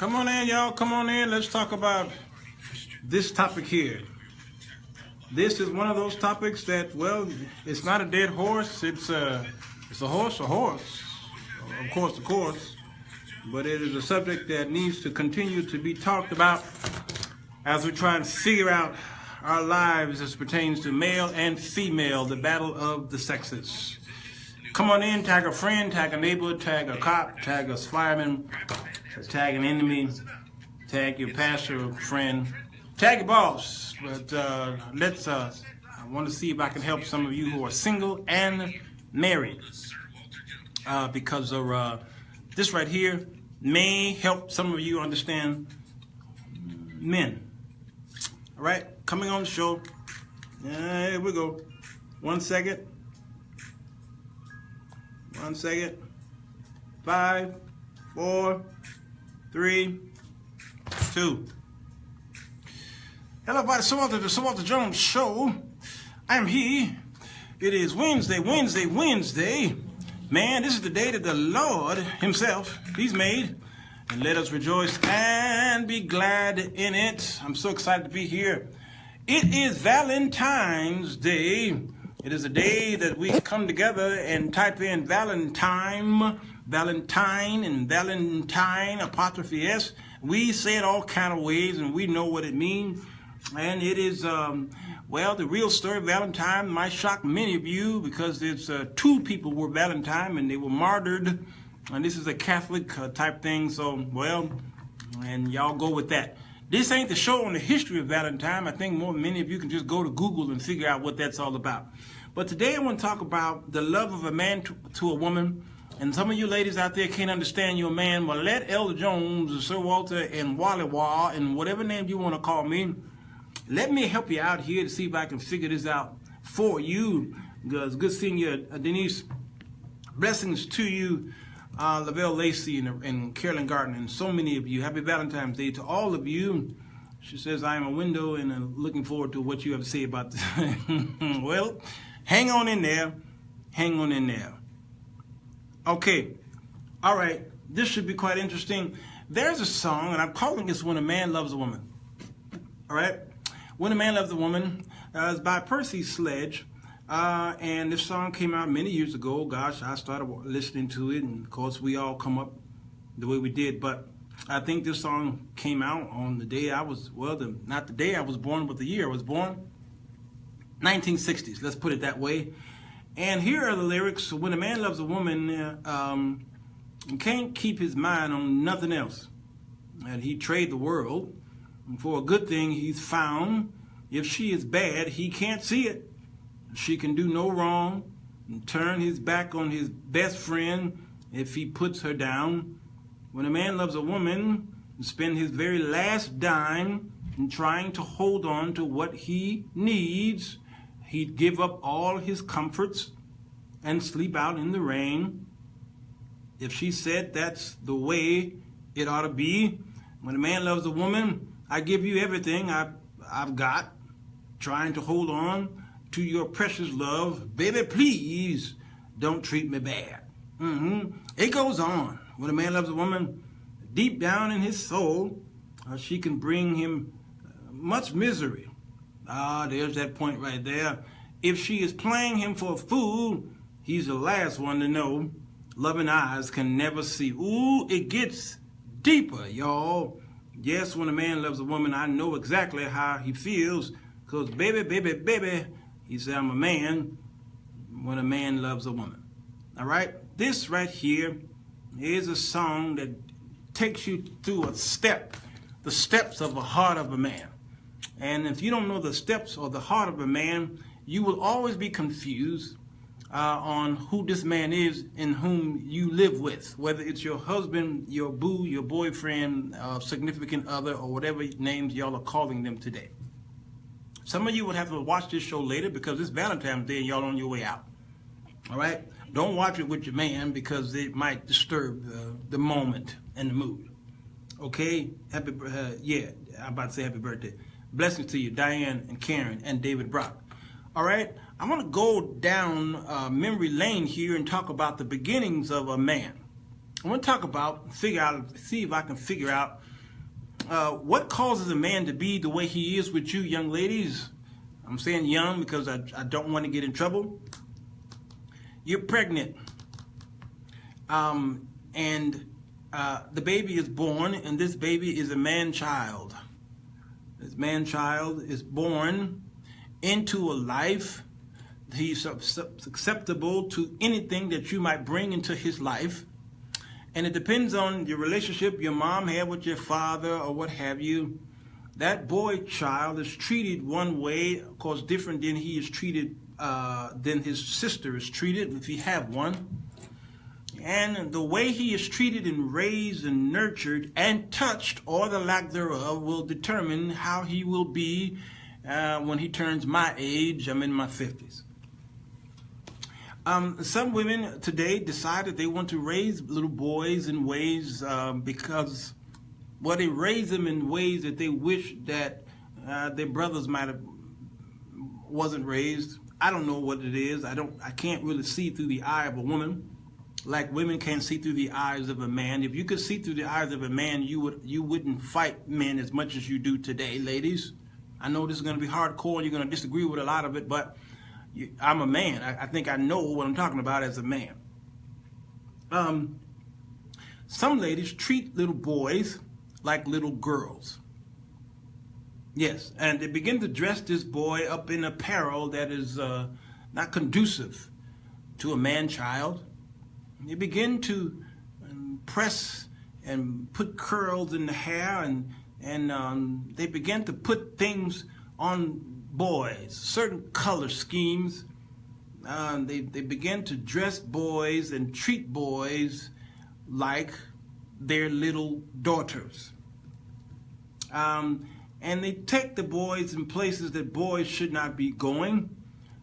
Come on in, y'all. Come on in. Let's talk about this topic here. This is one of those topics that, well, it's not a dead horse. It's a horse, of course. But it is a subject that needs to continue to be talked about as we try to figure out our lives as pertains to male and female, the battle of the sexes. Come on in, tag a friend, tag a neighbor, tag a cop, tag a fireman, tag an enemy, tag your pastor, friend, tag your boss. But I want to see if I can help some of you who are single and married, because of this right here may help some of you understand men. All right, coming on the show. Here we go. 1 second. 1 second. 5, 4, 3, 2. Hello, everybody. So welcome to the Walter Jones Show. I am he. It is Wednesday. Man, this is the day that the Lord himself, he's made. And let us rejoice and be glad in it. I'm so excited to be here. It is Valentine's Day. It is a day that we come together and type in Valentine, apostrophe S. We say it all kind of ways, and we know what it means. And it is, well, the real story of Valentine might shock many of you, because there's 2 people were Valentine, and they were martyred. And this is a Catholic type thing, so, well, and y'all go with that. This ain't the show on the history of Valentine. I think many of you can just go to Google and figure out what that's all about. But today I want to talk about the love of a man to a woman. And some of you ladies out there can't understand your man. Well, let Elder Jones, and Sir Walter, and Wally Wah, and whatever name you want to call me, let me help you out here to see if I can figure this out for you. Because good seeing you, Denise. Blessings to you, Lavelle Lacey and Carolyn Garden, and so many of you. Happy Valentine's Day to all of you. She says, I am a window, and I'm looking forward to what you have to say about this. Well, hang on in there. Hang on in there. Okay. All right. This should be quite interesting. There's a song, and I'm calling this When a Man Loves a Woman. All right? When a Man Loves a Woman is by Percy Sledge. And this song came out many years ago. Gosh, I started listening to it, and of course we all come up the way we did. But I think this song came out on the day I was, well, not the day I was born, but the year I was born. 1960s, let's put it that way. And here are the lyrics. When a man loves a woman, he can't keep his mind on nothing else. And he'd trade the world for a good thing he's found. If she is bad, he can't see it. She can do no wrong and turn his back on his best friend if he puts her down. When a man loves a woman, he spends his very last dime in trying to hold on to what he needs. He'd give up all his comforts and sleep out in the rain. If she said that's the way it ought to be. When a man loves a woman, I give you everything I've got, trying to hold on to your precious love. Baby, please don't treat me bad. It goes on. When a man loves a woman, deep down in his soul, she can bring him much misery. There's that point right there. If she is playing him for a fool, he's the last one to know. Loving eyes can never see. Ooh, it gets deeper, y'all. Yes, when a man loves a woman, I know exactly how he feels. Because baby, he said, I'm a man when a man loves a woman. All right? This right here is a song that takes you through the steps of the heart of a man. And if you don't know the steps or the heart of a man, you will always be confused on who this man is and whom you live with, whether it's your husband, your boo, your boyfriend, significant other, or whatever names y'all are calling them today. Some of you would have to watch this show later because it's Valentine's Day and y'all on your way out. All right? Don't watch it with your man because it might disturb the moment and the mood. Okay? I'm about to say happy birthday. Blessings to you, Diane and Karen and David Brock. All right? I want to go down memory lane here and talk about the beginnings of a man. I want to talk about, see if I can figure out what causes a man to be the way he is with you, young ladies? I'm saying young because I don't want to get in trouble. You're pregnant. And the baby is born, and this baby is a man-child. This man-child is born into a life. He's susceptible to anything that you might bring into his life. And it depends on your relationship your mom had with your father or what have you. That boy child is treated one way, of course, different than he is treated, than his sister is treated, if he have one. And the way he is treated and raised and nurtured and touched, or the lack thereof, will determine how he will be when he turns my age. I'm in my 50s. Some women today decide that they want to raise little boys in ways because, well, they raise them in ways that they wish that their brothers might have wasn't raised. I don't know what it is. I can't really see through the eye of a woman like women can't see through the eyes of a man. If you could see through the eyes of a man, you wouldn't fight men as much as you do today, ladies. I know this is going to be hardcore. You're going to disagree with a lot of it, but I'm a man. I think I know what I'm talking about as a man. Some ladies treat little boys like little girls. Yes, and they begin to dress this boy up in apparel that is not conducive to a man-child. They begin to press and put curls in the hair, and they begin to put things on boys, certain color schemes. They begin to dress boys and treat boys like their little daughters. And they take the boys in places that boys should not be going.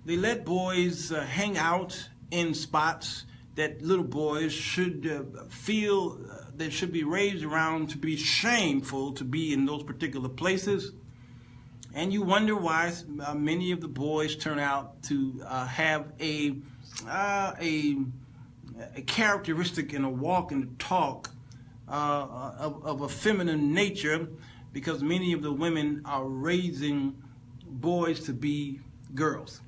They let boys hang out in spots that little boys should feel they should be raised around to be shameful to be in those particular places. And you wonder why many of the boys turn out to have a characteristic and a walk and a talk of a feminine nature, because many of the women are raising boys to be girls.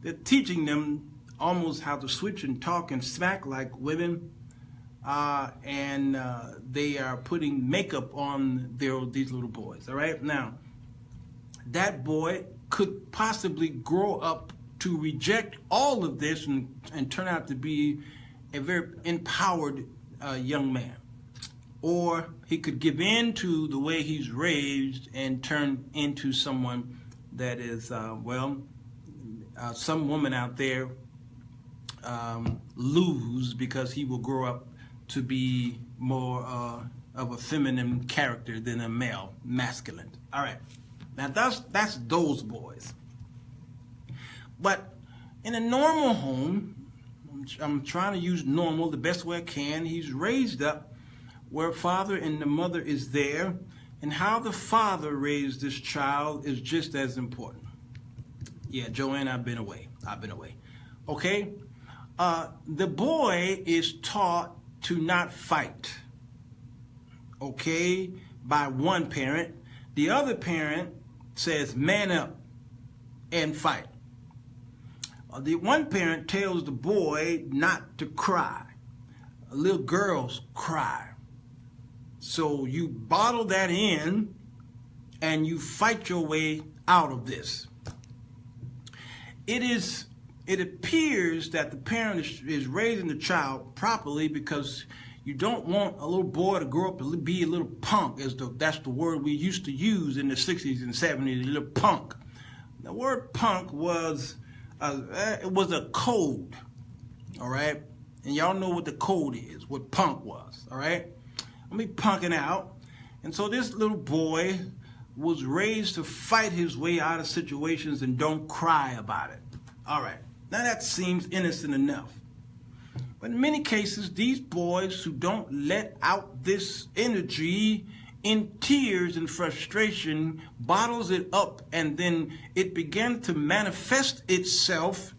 They're teaching them almost how to switch and talk and smack like women, and they are putting makeup on these little boys. All right, now that boy could possibly grow up to reject all of this and turn out to be a very empowered young man. Or he could give in to the way he's raised and turn into someone that is, some woman out there lose because he will grow up to be more of a feminine character than a male, masculine. All right, now that's those boys. But in a normal home, I'm trying to use normal the best way I can. He's raised up where father and the mother is there, and how the father raised this child is just as important. Yeah, Joanne, I've been away. Okay? The boy is taught to not fight, okay, by one parent. The other parent says, man up and fight. The one parent tells the boy not to cry. Little girls cry. So you bottle that in and you fight your way out of this. It appears that the parent is raising the child properly, because you don't want a little boy to grow up and be a little punk, that's the word we used to use in the 60s and 70s, a little punk. The word punk was a code, all right? And y'all know what the code is, what punk was, all right? Let me punking out. And so this little boy was raised to fight his way out of situations and don't cry about it. All right, now that seems innocent enough. But in many cases, these boys who don't let out this energy in tears and frustration, bottles it up, and then it began to manifest itself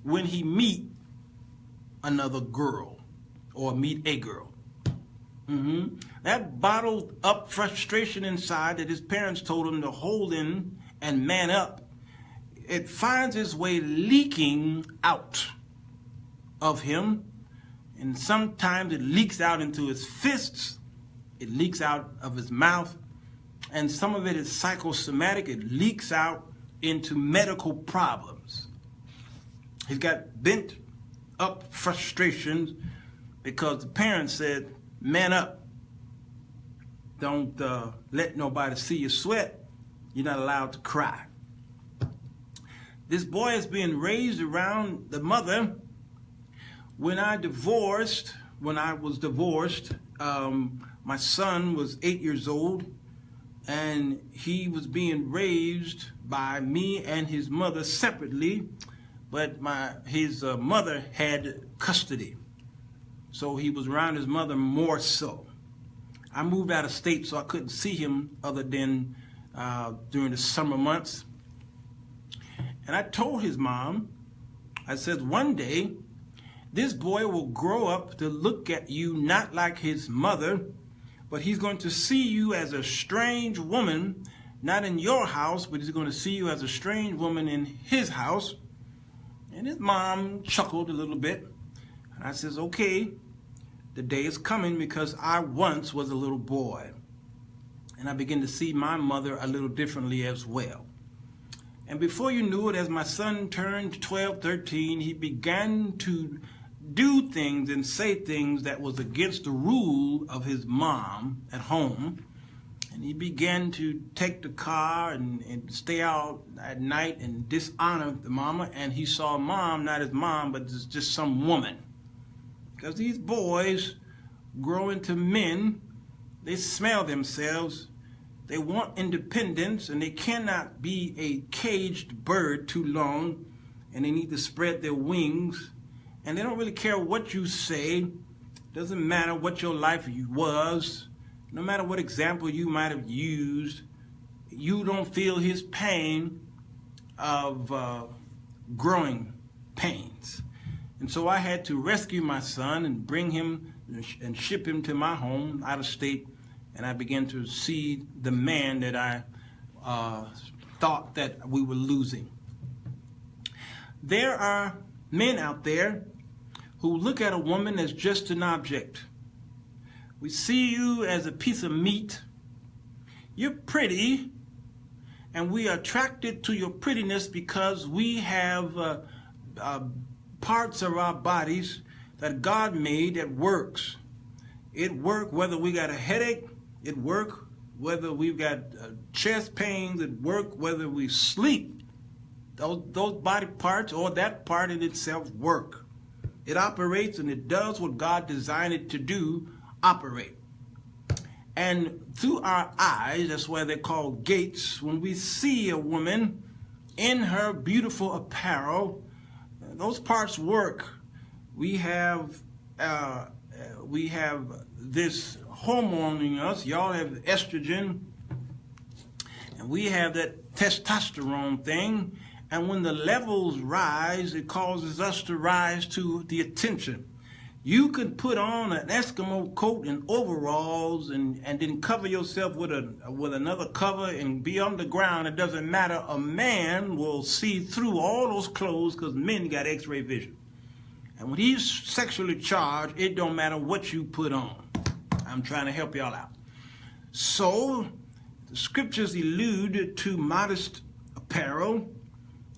when he meet another girl or meet a girl. That bottled up frustration inside that his parents told him to hold in and man up, it finds its way leaking out of him, and sometimes it leaks out into his fists, it leaks out of his mouth, and some of it is psychosomatic. It leaks out into medical problems. He's got bent up frustrations because the parents said, man up. Don't let nobody see you sweat. You're not allowed to cry. This boy is being raised around the mother. When I was divorced, my son was 8 years old, and he was being raised by me and his mother separately, but his mother had custody. So he was around his mother more so. I moved out of state, so I couldn't see him other than during the summer months. And I told his mom, I said, one day, this boy will grow up to look at you not like his mother, but he's going to see you as a strange woman, not in your house, but he's going to see you as a strange woman in his house. And his mom chuckled a little bit. And I says, okay, the day is coming because I once was a little boy. And I began to see my mother a little differently as well. And before you knew it, as my son turned 12, 13, he began to do things and say things that was against the rule of his mom at home. And he began to take the car and stay out at night and dishonor the mama. And he saw mom, not his mom, but just some woman. Because these boys grow into men, they smell themselves, they want independence, and they cannot be a caged bird too long, and they need to spread their wings. And they don't really care what you say. Doesn't matter what your life was. No matter what example you might have used, you don't feel his pain of growing pains. And so I had to rescue my son and bring him and ship him to my home out of state. And I began to see the man that I thought that we were losing. There are men out there who look at a woman as just an object. We see you as a piece of meat. You're pretty, and we are attracted to your prettiness because we have parts of our bodies that God made that works. It works whether we got a headache. It works whether we've got chest pains. It works whether we sleep. Those body parts or that part in itself work. It operates and it does what God designed it to do, operate. And through our eyes, that's why they're called gates, when we see a woman in her beautiful apparel, those parts work. We have this hormone in us. Y'all have estrogen, and we have that testosterone thing. And when the levels rise, it causes us to rise to the attention. You can put on an Eskimo coat and overalls and then cover yourself with another cover and be underground. It doesn't matter. A man will see through all those clothes because men got X-ray vision. And when he's sexually charged, it don't matter what you put on. I'm trying to help y'all out. So the scriptures allude to modest apparel.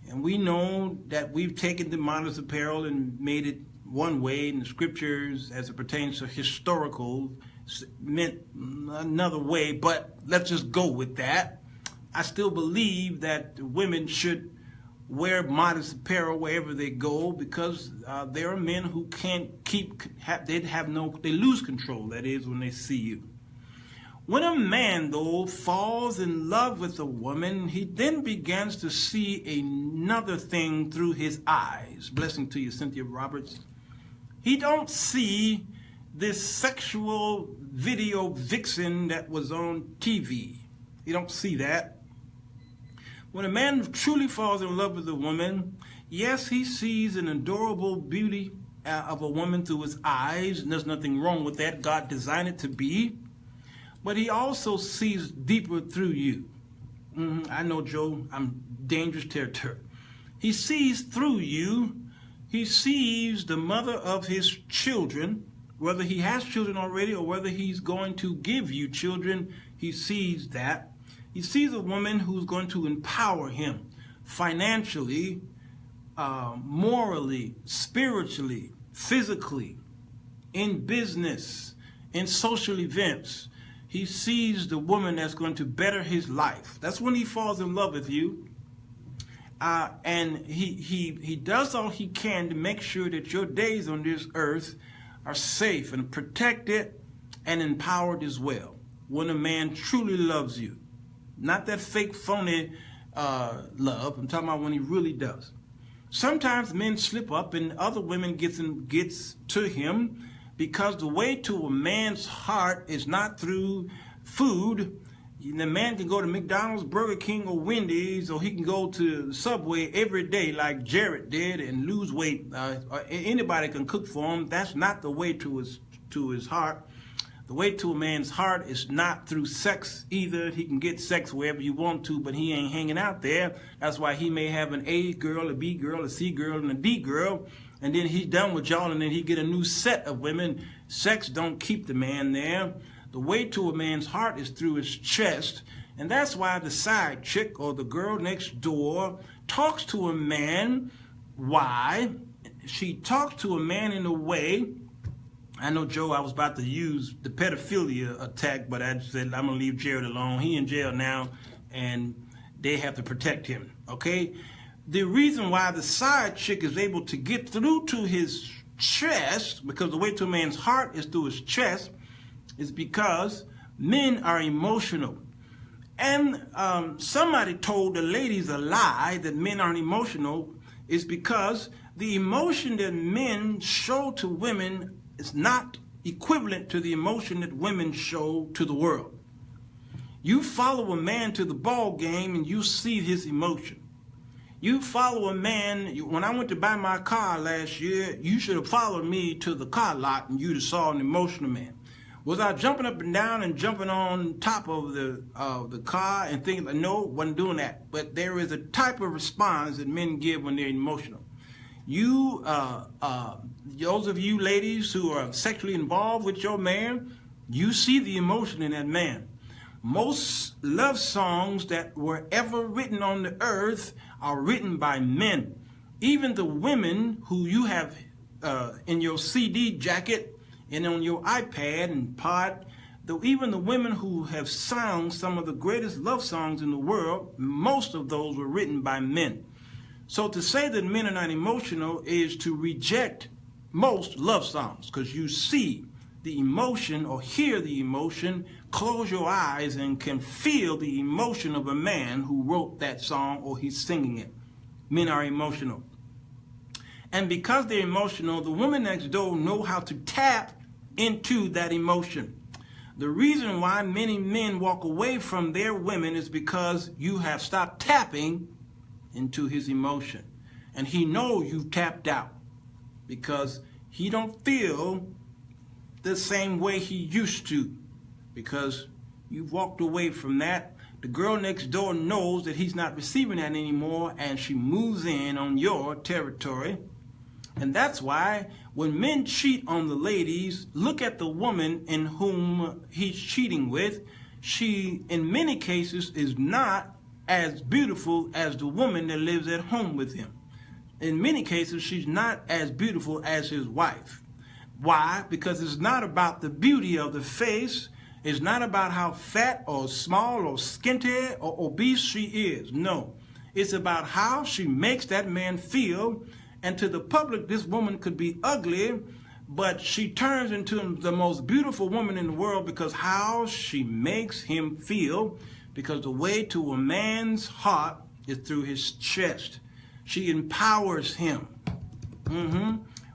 And we know that we've taken the modest apparel and made it one way in the scriptures as it pertains to historical, meant another way, but let's just go with that. I still believe that women should wear modest apparel wherever they go because there are men who can't they lose control, that is, when they see you. When a man, though, falls in love with a woman, he then begins to see another thing through his eyes. Blessing to you, Cynthia Roberts. He don't see this sexual video vixen that was on TV. He don't see that. When a man truly falls in love with a woman, yes, he sees an adorable beauty of a woman through his eyes, and there's nothing wrong with that. God designed it to be. But he also sees deeper through you. I know, Joe, I'm dangerous territory. He sees through you. He sees the mother of his children, whether he has children already or whether he's going to give you children. He sees that. He sees a woman who's going to empower him financially, morally, spiritually, physically, in business, in social events. He sees the woman that's going to better his life. That's when he falls in love with you. And he does all he can to make sure that your days on this earth are safe and protected and empowered as well. When a man truly loves you. Not that fake, phony love. I'm talking about when he really does. Sometimes men slip up and other women gets to him, because the way to a man's heart is not through food. The man can go to McDonald's, Burger King, or Wendy's, or he can go to Subway every day like Jared did and lose weight. Anybody can cook for him. That's not the way to his heart. The way to a man's heart is not through sex either. He can get sex wherever you want to, but he ain't hanging out there. That's why he may have an A girl, a B girl, a C girl, and a D girl. And then he's done with y'all, and then he get a new set of women. Sex don't keep the man there. The way to a man's heart is through his chest. And that's why the side chick or the girl next door talks to a man. Why? She talks to a man in a way. I know, Joe, I was about to use the pedophilia attack, but I said I'm going to leave Jared alone. He in jail now, and they have to protect him, okay? The reason why the side chick is able to get through to his chest, because the way to a man's heart is through his chest, is because men are emotional. And somebody told the ladies a lie that men aren't emotional, is because the emotion that men show to women is not equivalent to the emotion that women show to the world. You follow a man to the ball game and you see his emotion. You follow a man. When I went to buy my car last year, you should have followed me to the car lot and you'd have saw an emotional man. Was I jumping up and down and jumping on top of the car and thinking, like, no, wasn't doing that. But there is a type of response that men give when they're emotional. You, those of you ladies who are sexually involved with your man, you see the emotion in that man. Most love songs that were ever written on the earth are written by men. Even the women who you have in your CD jacket and on your iPad and pod, even the women who have sung some of the greatest love songs in the world, most of those were written by men. So to say that men are not emotional is to reject most love songs, because you see the emotion or hear the emotion, close your eyes and can feel the emotion of a man who wrote that song or he's singing it. Men are emotional. And because they're emotional, the women next door know how to tap into that emotion. The reason why many men walk away from their women is because you have stopped tapping into his emotion. And he knows you've tapped out because he don't feel the same way he used to, because you've walked away from that. The girl next door knows that he's not receiving that anymore, and she moves in on your territory. And that's why when men cheat on the ladies, look at the woman in whom he's cheating with. She, in many cases, is not as beautiful as the woman that lives at home with him. In many cases, she's not as beautiful as his wife. Why? Because it's not about the beauty of the face. It's not about how fat or small or skinty or obese she is. No. It's about how she makes that man feel. And to the public, this woman could be ugly, but she turns into the most beautiful woman in the world because how she makes him feel. Because the way to a man's heart is through his chest. She empowers him.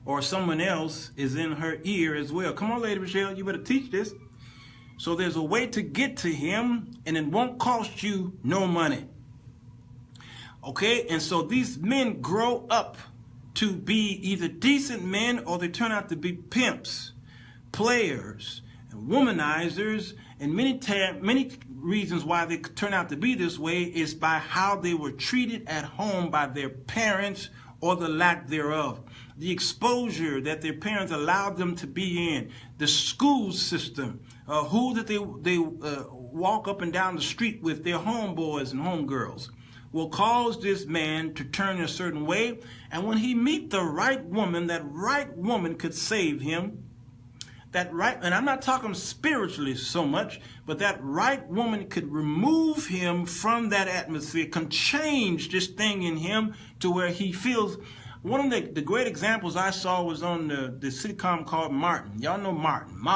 Or someone else is in her ear as well. Come on, Lady Michelle, you better teach this. So there's a way to get to him, and it won't cost you no money. Okay, and so these men grow up to be either decent men or they turn out to be pimps, players, and womanizers. And many reasons why they turn out to be this way is by how they were treated at home by their parents or the lack thereof. The exposure that their parents allowed them to be in, the school system, who that they walk up and down the street with, their homeboys and homegirls, will cause this man to turn a certain way. And when he meet the right woman, that right woman could save him. That right, and I'm not talking spiritually so much, but that right woman could remove him from that atmosphere, can change this thing in him to where he feels. One of the great examples I saw was on the sitcom called Martin. Y'all know Martin.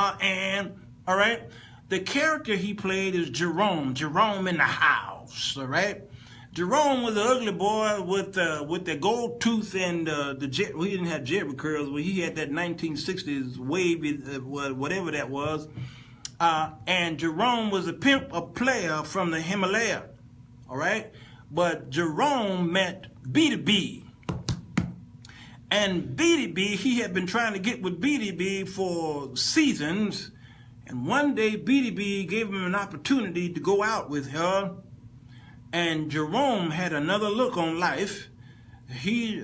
All right? The character he played is Jerome in the house, all right? Jerome was an ugly boy with the gold tooth and the jet. Well, he didn't have Jerry curls, but he had that 1960s wavy, whatever that was. And Jerome was a pimp, a player from the Himalaya, all right? But Jerome met BDB. And BDB, he had been trying to get with BDB for seasons. And one day BDB gave him an opportunity to go out with her. And Jerome had another look on life. She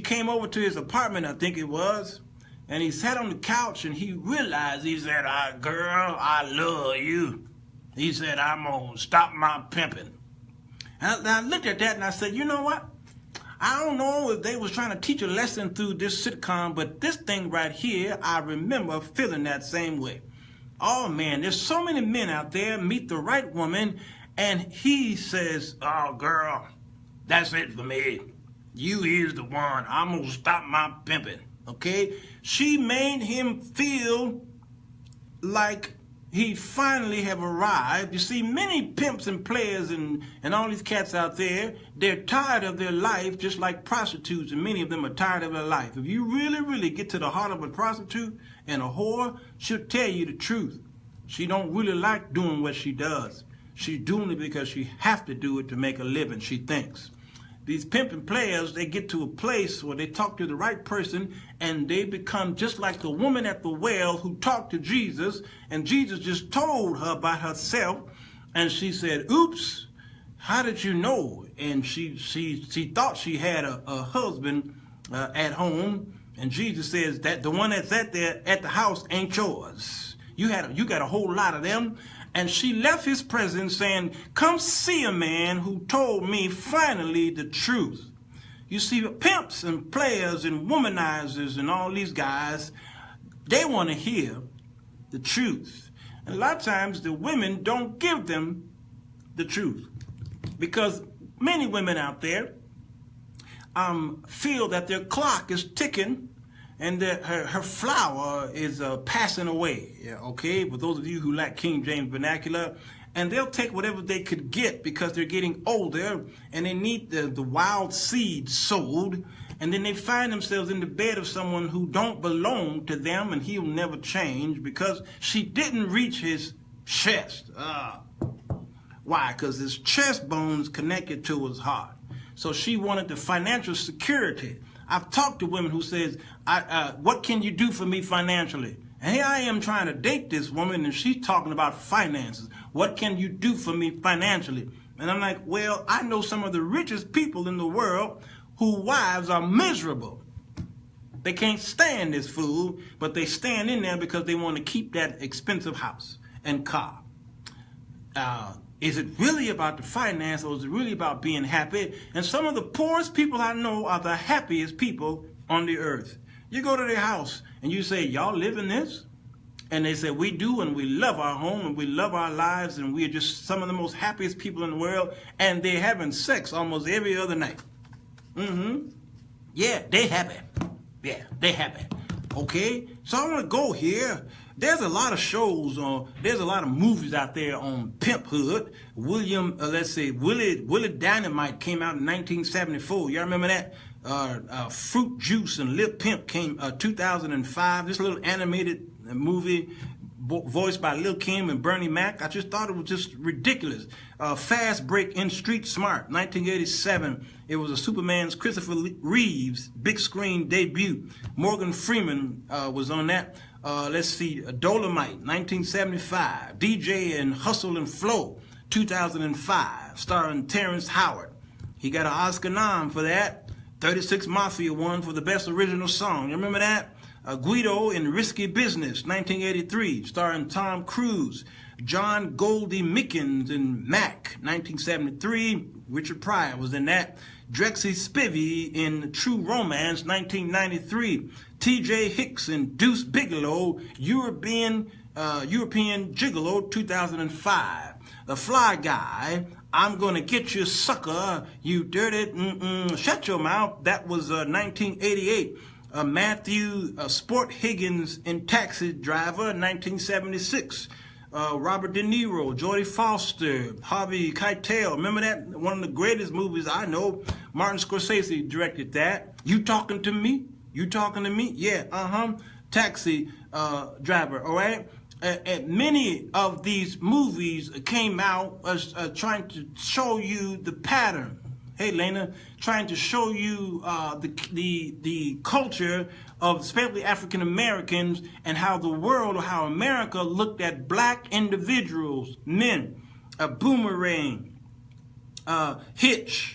came over to his apartment, I think it was, and he sat on the couch and he realized, he said, girl, I love you. He said, I'm gonna stop my pimping. And I looked at that and I said, you know what? I don't know if they was trying to teach a lesson through this sitcom, but this thing right here, I remember feeling that same way. Oh man, there's so many men out there meet the right woman, and he says, oh, girl, that's it for me. You is the one. I'm going to stop my pimping, okay? She made him feel like he finally have arrived. You see, many pimps and players and all these cats out there, they're tired of their life just like prostitutes, and many of them are tired of their life. If you really, really get to the heart of a prostitute and a whore, she'll tell you the truth. She don't really like doing what she does. She's doing it because she have to do it to make a living, she thinks. These pimping players, they get to a place where they talk to the right person and they become just like the woman at the well who talked to Jesus, and Jesus just told her about herself, and she said, oops, how did you know? And she thought she had a husband at home, and Jesus says that the one that's at the house ain't yours. You got a whole lot of them. And she left his presence saying, come see a man who told me finally the truth. You see, pimps and players and womanizers and all these guys, they want to hear the truth. And a lot of times the women don't give them the truth, because many women out there feel that their clock is ticking and that her flower is passing away, okay? For those of you who like King James vernacular, and they'll take whatever they could get because they're getting older and they need the wild seed sowed, and then they find themselves in the bed of someone who don't belong to them, and he'll never change because she didn't reach his chest. Why? Because his chest bone's connected to his heart. So she wanted the financial security. I've talked to women who says, what can you do for me financially? And here I am trying to date this woman, and she's talking about finances. What can you do for me financially? And I'm like, well, I know some of the richest people in the world whose wives are miserable. They can't stand this fool, but they stand in there because they want to keep that expensive house and car. Is it really about the finance, or is it really about being happy? And some of the poorest people I know are the happiest people on the earth. You go to their house and you say, y'all live in this? And they say, we do, and we love our home, and we love our lives, and we're just some of the most happiest people in the world, and they're having sex almost every other night. Yeah, they happy. Yeah, they happy. Okay? So I want to go here. There's a lot of shows there's a lot of movies out there on pimphood. Willie Dynamite came out in 1974. Y'all remember that? Fruit Juice and Lil Pimp came 2005. This little animated movie voiced by Lil' Kim and Bernie Mac. I just thought it was just ridiculous. Fast Break in Street Smart, 1987. It was a Superman's Christopher Reeves big screen debut. Morgan Freeman was on that. Let's see, Dolomite, 1975. DJ and Hustle and Flow, 2005, starring Terrence Howard. He got an Oscar nom for that. 36 Mafia won for the best original song. You remember that? Guido in Risky Business, 1983, starring Tom Cruise. John Goldie Mickens in Mac, 1973. Richard Pryor was in that. Drexy Spivey in True Romance, 1993. T.J. Hicks in Deuce Bigalow, European Gigolo, 2005. The Fly Guy, I'm Gonna Get You Sucker, You Dirty, Shut Your Mouth, that was 1988. Matthew Sport Higgins in Taxi Driver, 1976. Robert De Niro, Jodie Foster, Harvey Keitel. Remember that? One of the greatest movies I know. Martin Scorsese directed that. You Talking to Me? You Talking to Me? Yeah, Taxi Driver, all right? And many of these movies came out trying to show you the pattern. Hey, Lena, trying to show you the culture of especially African Americans and how the world or how America looked at black individuals, men. Boomerang, Hitch.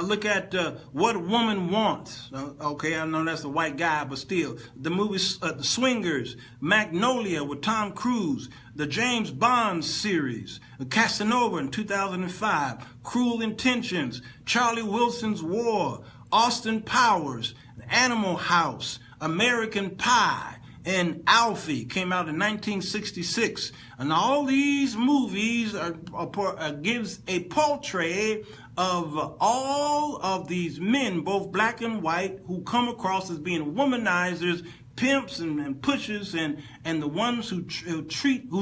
Look at What a Woman Wants. Okay, I know that's a white guy, but still. The movie The Swingers, Magnolia with Tom Cruise, the James Bond series, Casanova in 2005, Cruel Intentions, Charlie Wilson's War, Austin Powers, Animal House, American Pie, and Alfie came out in 1966. And all these movies gives a portrait of all of these men, both black and white, who come across as being womanizers, pimps and pushers, and the ones who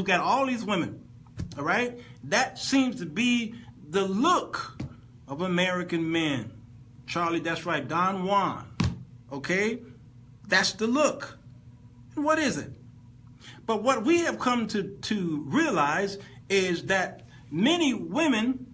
got all these women. All right? That seems to be the look of American men. Charlie, that's right, Don Juan. Okay? That's the look. And what is it? But what we have come to realize is that many women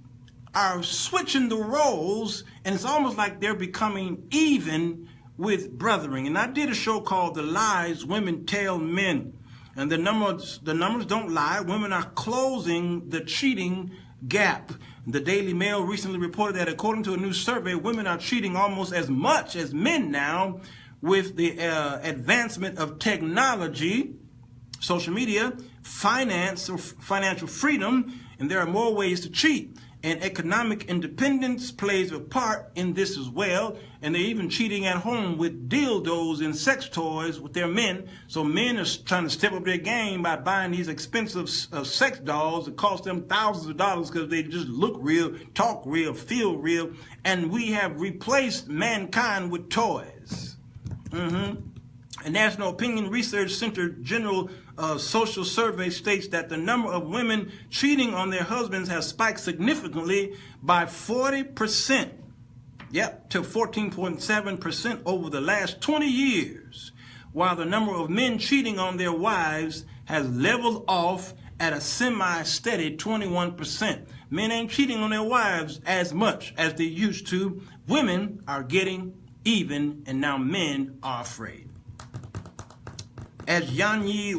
are switching the roles, and it's almost like they're becoming even with brothering. And I did a show called The Lies Women Tell Men. And the numbers don't lie. Women are closing the cheating gap. The Daily Mail recently reported that according to a new survey, women are cheating almost as much as men now with the advancement of technology, social media, finance, or financial freedom, and there are more ways to cheat. And economic independence plays a part in this as well. And they're even cheating at home with dildos and sex toys with their men. So men are trying to step up their game by buying these expensive sex dolls that cost them thousands of dollars because they just look real, talk real, feel real. And we have replaced mankind with toys. A National Opinion Research Center General Social Survey states that the number of women cheating on their husbands has spiked significantly by 40%, to 14.7% over the last 20 years, while the number of men cheating on their wives has leveled off at a semi-steady 21%. Men ain't cheating on their wives as much as they used to. Women are getting even, and now men are afraid. As Yanyi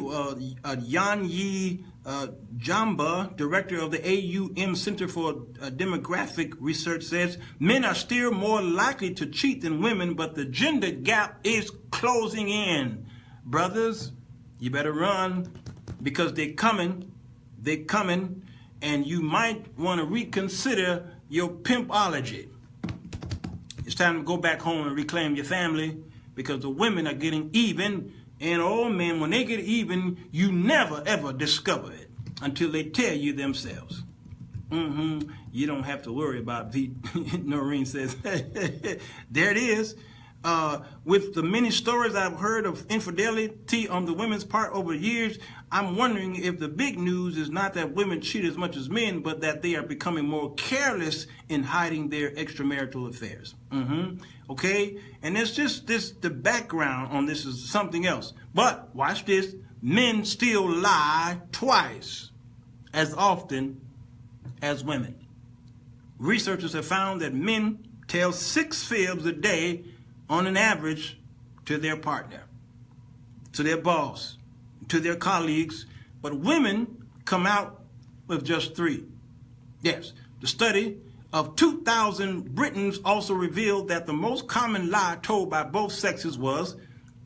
Jamba, director of the AUM Center for Demographic Research, says, men are still more likely to cheat than women, but the gender gap is closing in. Brothers, you better run, because they're coming, and you might want to reconsider your pimpology. It's time to go back home and reclaim your family, because the women are getting even. And all men, when they get even, you never, ever discover it until they tell you themselves. You don't have to worry about Pete. Noreen says, there it is. With the many stories I've heard of infidelity on the women's part over years, I'm wondering if the big news is not that women cheat as much as men, but that they are becoming more careless in hiding their extramarital affairs. Okay? And it's just the background on this is something else. But watch this. men still lie twice as often as women. Researchers have found that men tell 6 fibs a day on an average to their partner, to their boss, to their colleagues, but women come out with just 3. Yes, the study of 2,000 Britons also revealed that the most common lie told by both sexes was,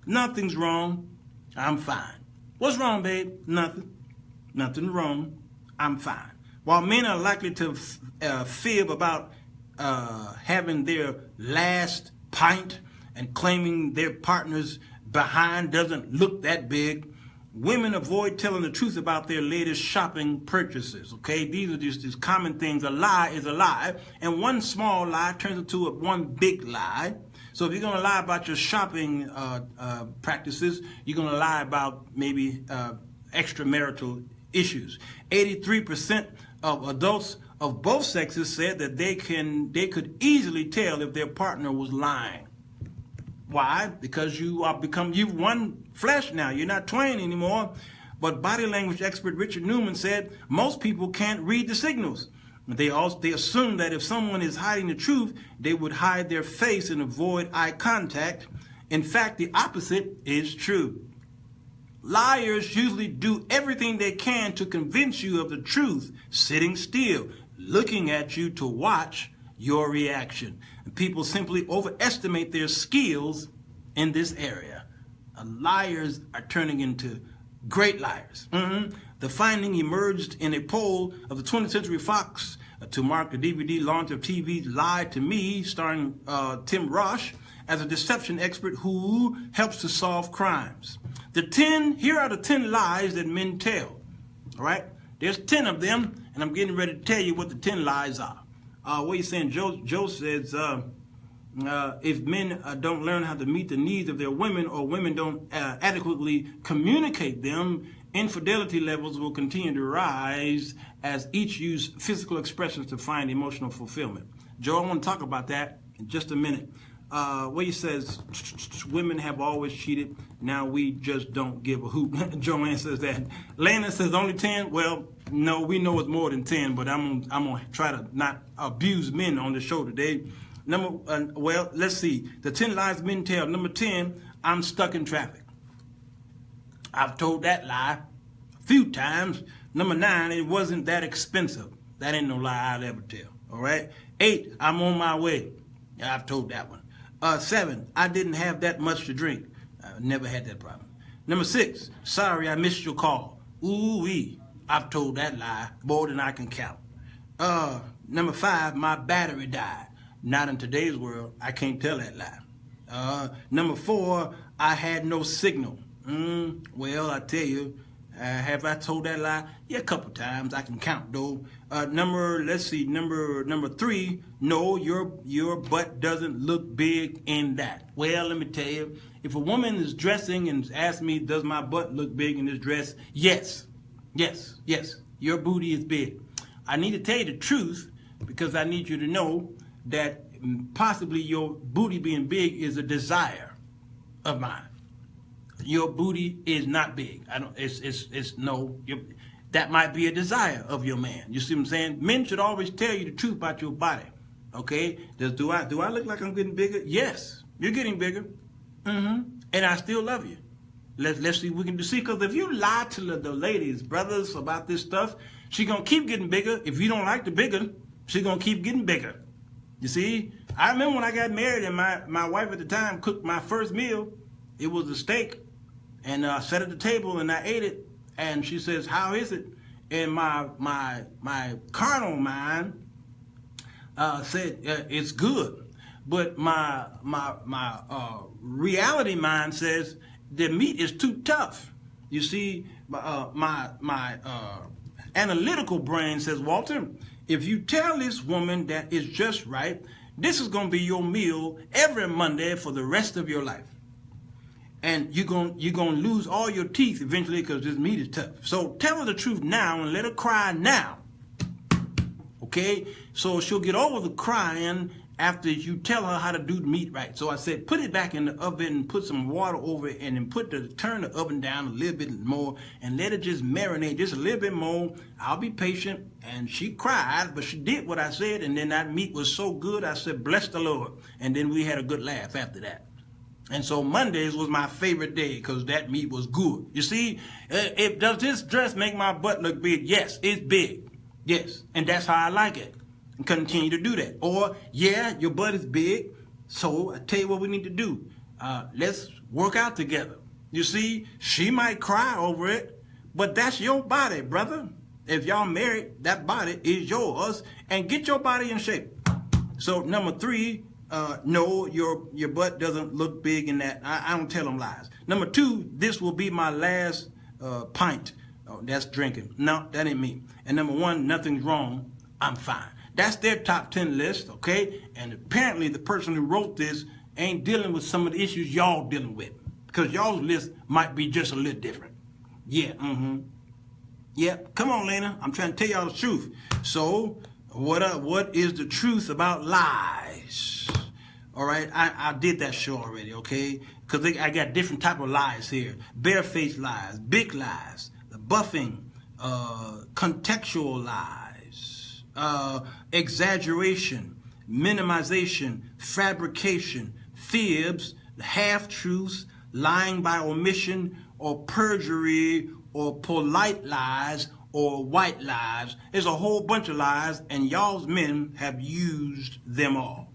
"Nothing's wrong, I'm fine." What's wrong, babe? Nothing. Nothing wrong, I'm fine. While men are likely to fib about having their last pint and claiming their partner's behind doesn't look that big, women avoid telling the truth about their latest shopping purchases, okay? These are just these common things. A lie is a lie, and one small lie turns into one big lie. So if you're going to lie about your shopping practices, you're going to lie about maybe extramarital issues. 83% of adults of both sexes said that they could easily tell if their partner was lying. Why? Because you've one flesh now. You're not twain anymore. But body language expert Richard Newman said most people can't read the signals. They assume that if someone is hiding the truth, they would hide their face and avoid eye contact. In fact, the opposite is true. Liars usually do everything they can to convince you of the truth, sitting still, looking at you to watch your reaction. And people simply overestimate their skills in this area. Liars are turning into great liars. The finding emerged in a poll of the 20th Century Fox to mark the DVD launch of TV's Lie to Me, starring Tim Roth as a deception expert who helps to solve crimes. Here are the 10 lies that men tell. All right? There's 10 of them, and I'm getting ready to tell you what the 10 lies are. What are you saying? Joe says, if men don't learn how to meet the needs of their women, or women don't adequately communicate them, infidelity levels will continue to rise as each use physical expressions to find emotional fulfillment. Joe, I want to talk about that in just a minute. Where he says, women have always cheated, now we just don't give a hoot. Joanne says that. Landon says only 10. Well, no, we know it's more than 10, but I'm going to try to not abuse men on the show today. Well, let's see. The 10 lies men tell. Number 10, I'm stuck in traffic. I've told that lie a few times. Number 9, it wasn't that expensive. That ain't no lie I'd ever tell. All right. 8, I'm on my way. I've told that one. 7, I didn't have that much to drink. I never had that problem. Number 6, sorry, I missed your call. Ooh-wee, I've told that lie more than I can count. Number 5, my battery died. Not in today's world, I can't tell that lie. Number 4, I had no signal. Well, I tell you, have I told that lie? Yeah, a couple times. I can count though. Number 3, no, your butt doesn't look big in that. Well, let me tell you, if a woman is dressing and asks me, does my butt look big in this dress? Yes, your booty is big. I need to tell you the truth because I need you to know that possibly your booty being big is a desire of mine. Your booty is not big. That might be a desire of your man. You see what I'm saying? Men should always tell you the truth about your body. Okay? Do I look like I'm getting bigger? Yes, you're getting bigger. And I still love you. Let's see what we can do. See, because if you lie to the ladies, brothers, about this stuff, she's gonna keep getting bigger. If you don't like the bigger, she's gonna keep getting bigger. You see? I remember when I got married and my wife at the time cooked my first meal. It was a steak. And I sat at the table and I ate it, and she says, "How is it?" And my carnal mind said, "It's good," but my reality mind says the meat is too tough. You see, my analytical brain says, "Walter, if you tell this woman that it's just right, this is going to be your meal every Monday for the rest of your life." And you're gonna lose all your teeth eventually because this meat is tough. So tell her the truth now and let her cry now. Okay? So she'll get over the crying after you tell her how to do the meat right. So I said, put it back in the oven and put some water over it, and then turn the oven down a little bit more and let it just marinate just a little bit more. I'll be patient. And she cried, but she did what I said, and then that meat was so good, I said, bless the Lord. And then we had a good laugh after that. And so Mondays was my favorite day because that meat was good. You see, does this dress make my butt look big? Yes, it's big. Yes, and that's how I like it. And continue to do that. Or, yeah, your butt is big, so I tell you what we need to do. Let's work out together. You see, she might cry over it, but that's your body, brother. If y'all married, that body is yours, and get your body in shape. So number 3, no, your butt doesn't look big in that. I don't tell them lies. Number 2, this will be my last pint. Oh, that's drinking. No, that ain't me. And number 1, nothing's wrong. I'm fine. That's their top 10 list, okay? And apparently the person who wrote this ain't dealing with some of the issues y'all dealing with, because y'all's list might be just a little different. Yeah, Yeah, come on, Lena. I'm trying to tell y'all the truth. So, what is the truth about lies? All right, I did that show already, okay? Because I got different type of lies here. Barefaced lies, big lies, the buffing, contextual lies, exaggeration, minimization, fabrication, fibs, half-truths, lying by omission, or perjury, or polite lies, or white lies. There's a whole bunch of lies, and y'all's men have used them all.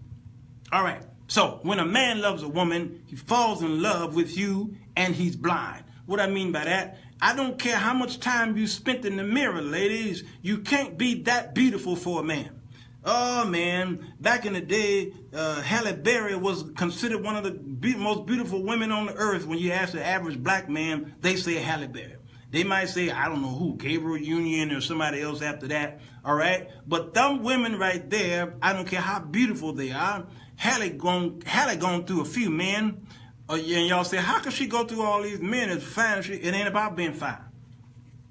All right, so when a man loves a woman, he falls in love with you, and he's blind. What I mean by that, I don't care how much time you spent in the mirror, ladies, you can't be that beautiful for a man. Oh, man, back in the day, Halle Berry was considered one of the most beautiful women on the earth. When you ask the average black man, they say Halle Berry. They might say, I don't know who, Gabriel Union or somebody else after that, all right? But them women right there, I don't care how beautiful they are, Halle gone through a few men, and y'all say, how can she go through all these men as fine as she? It ain't about being fine.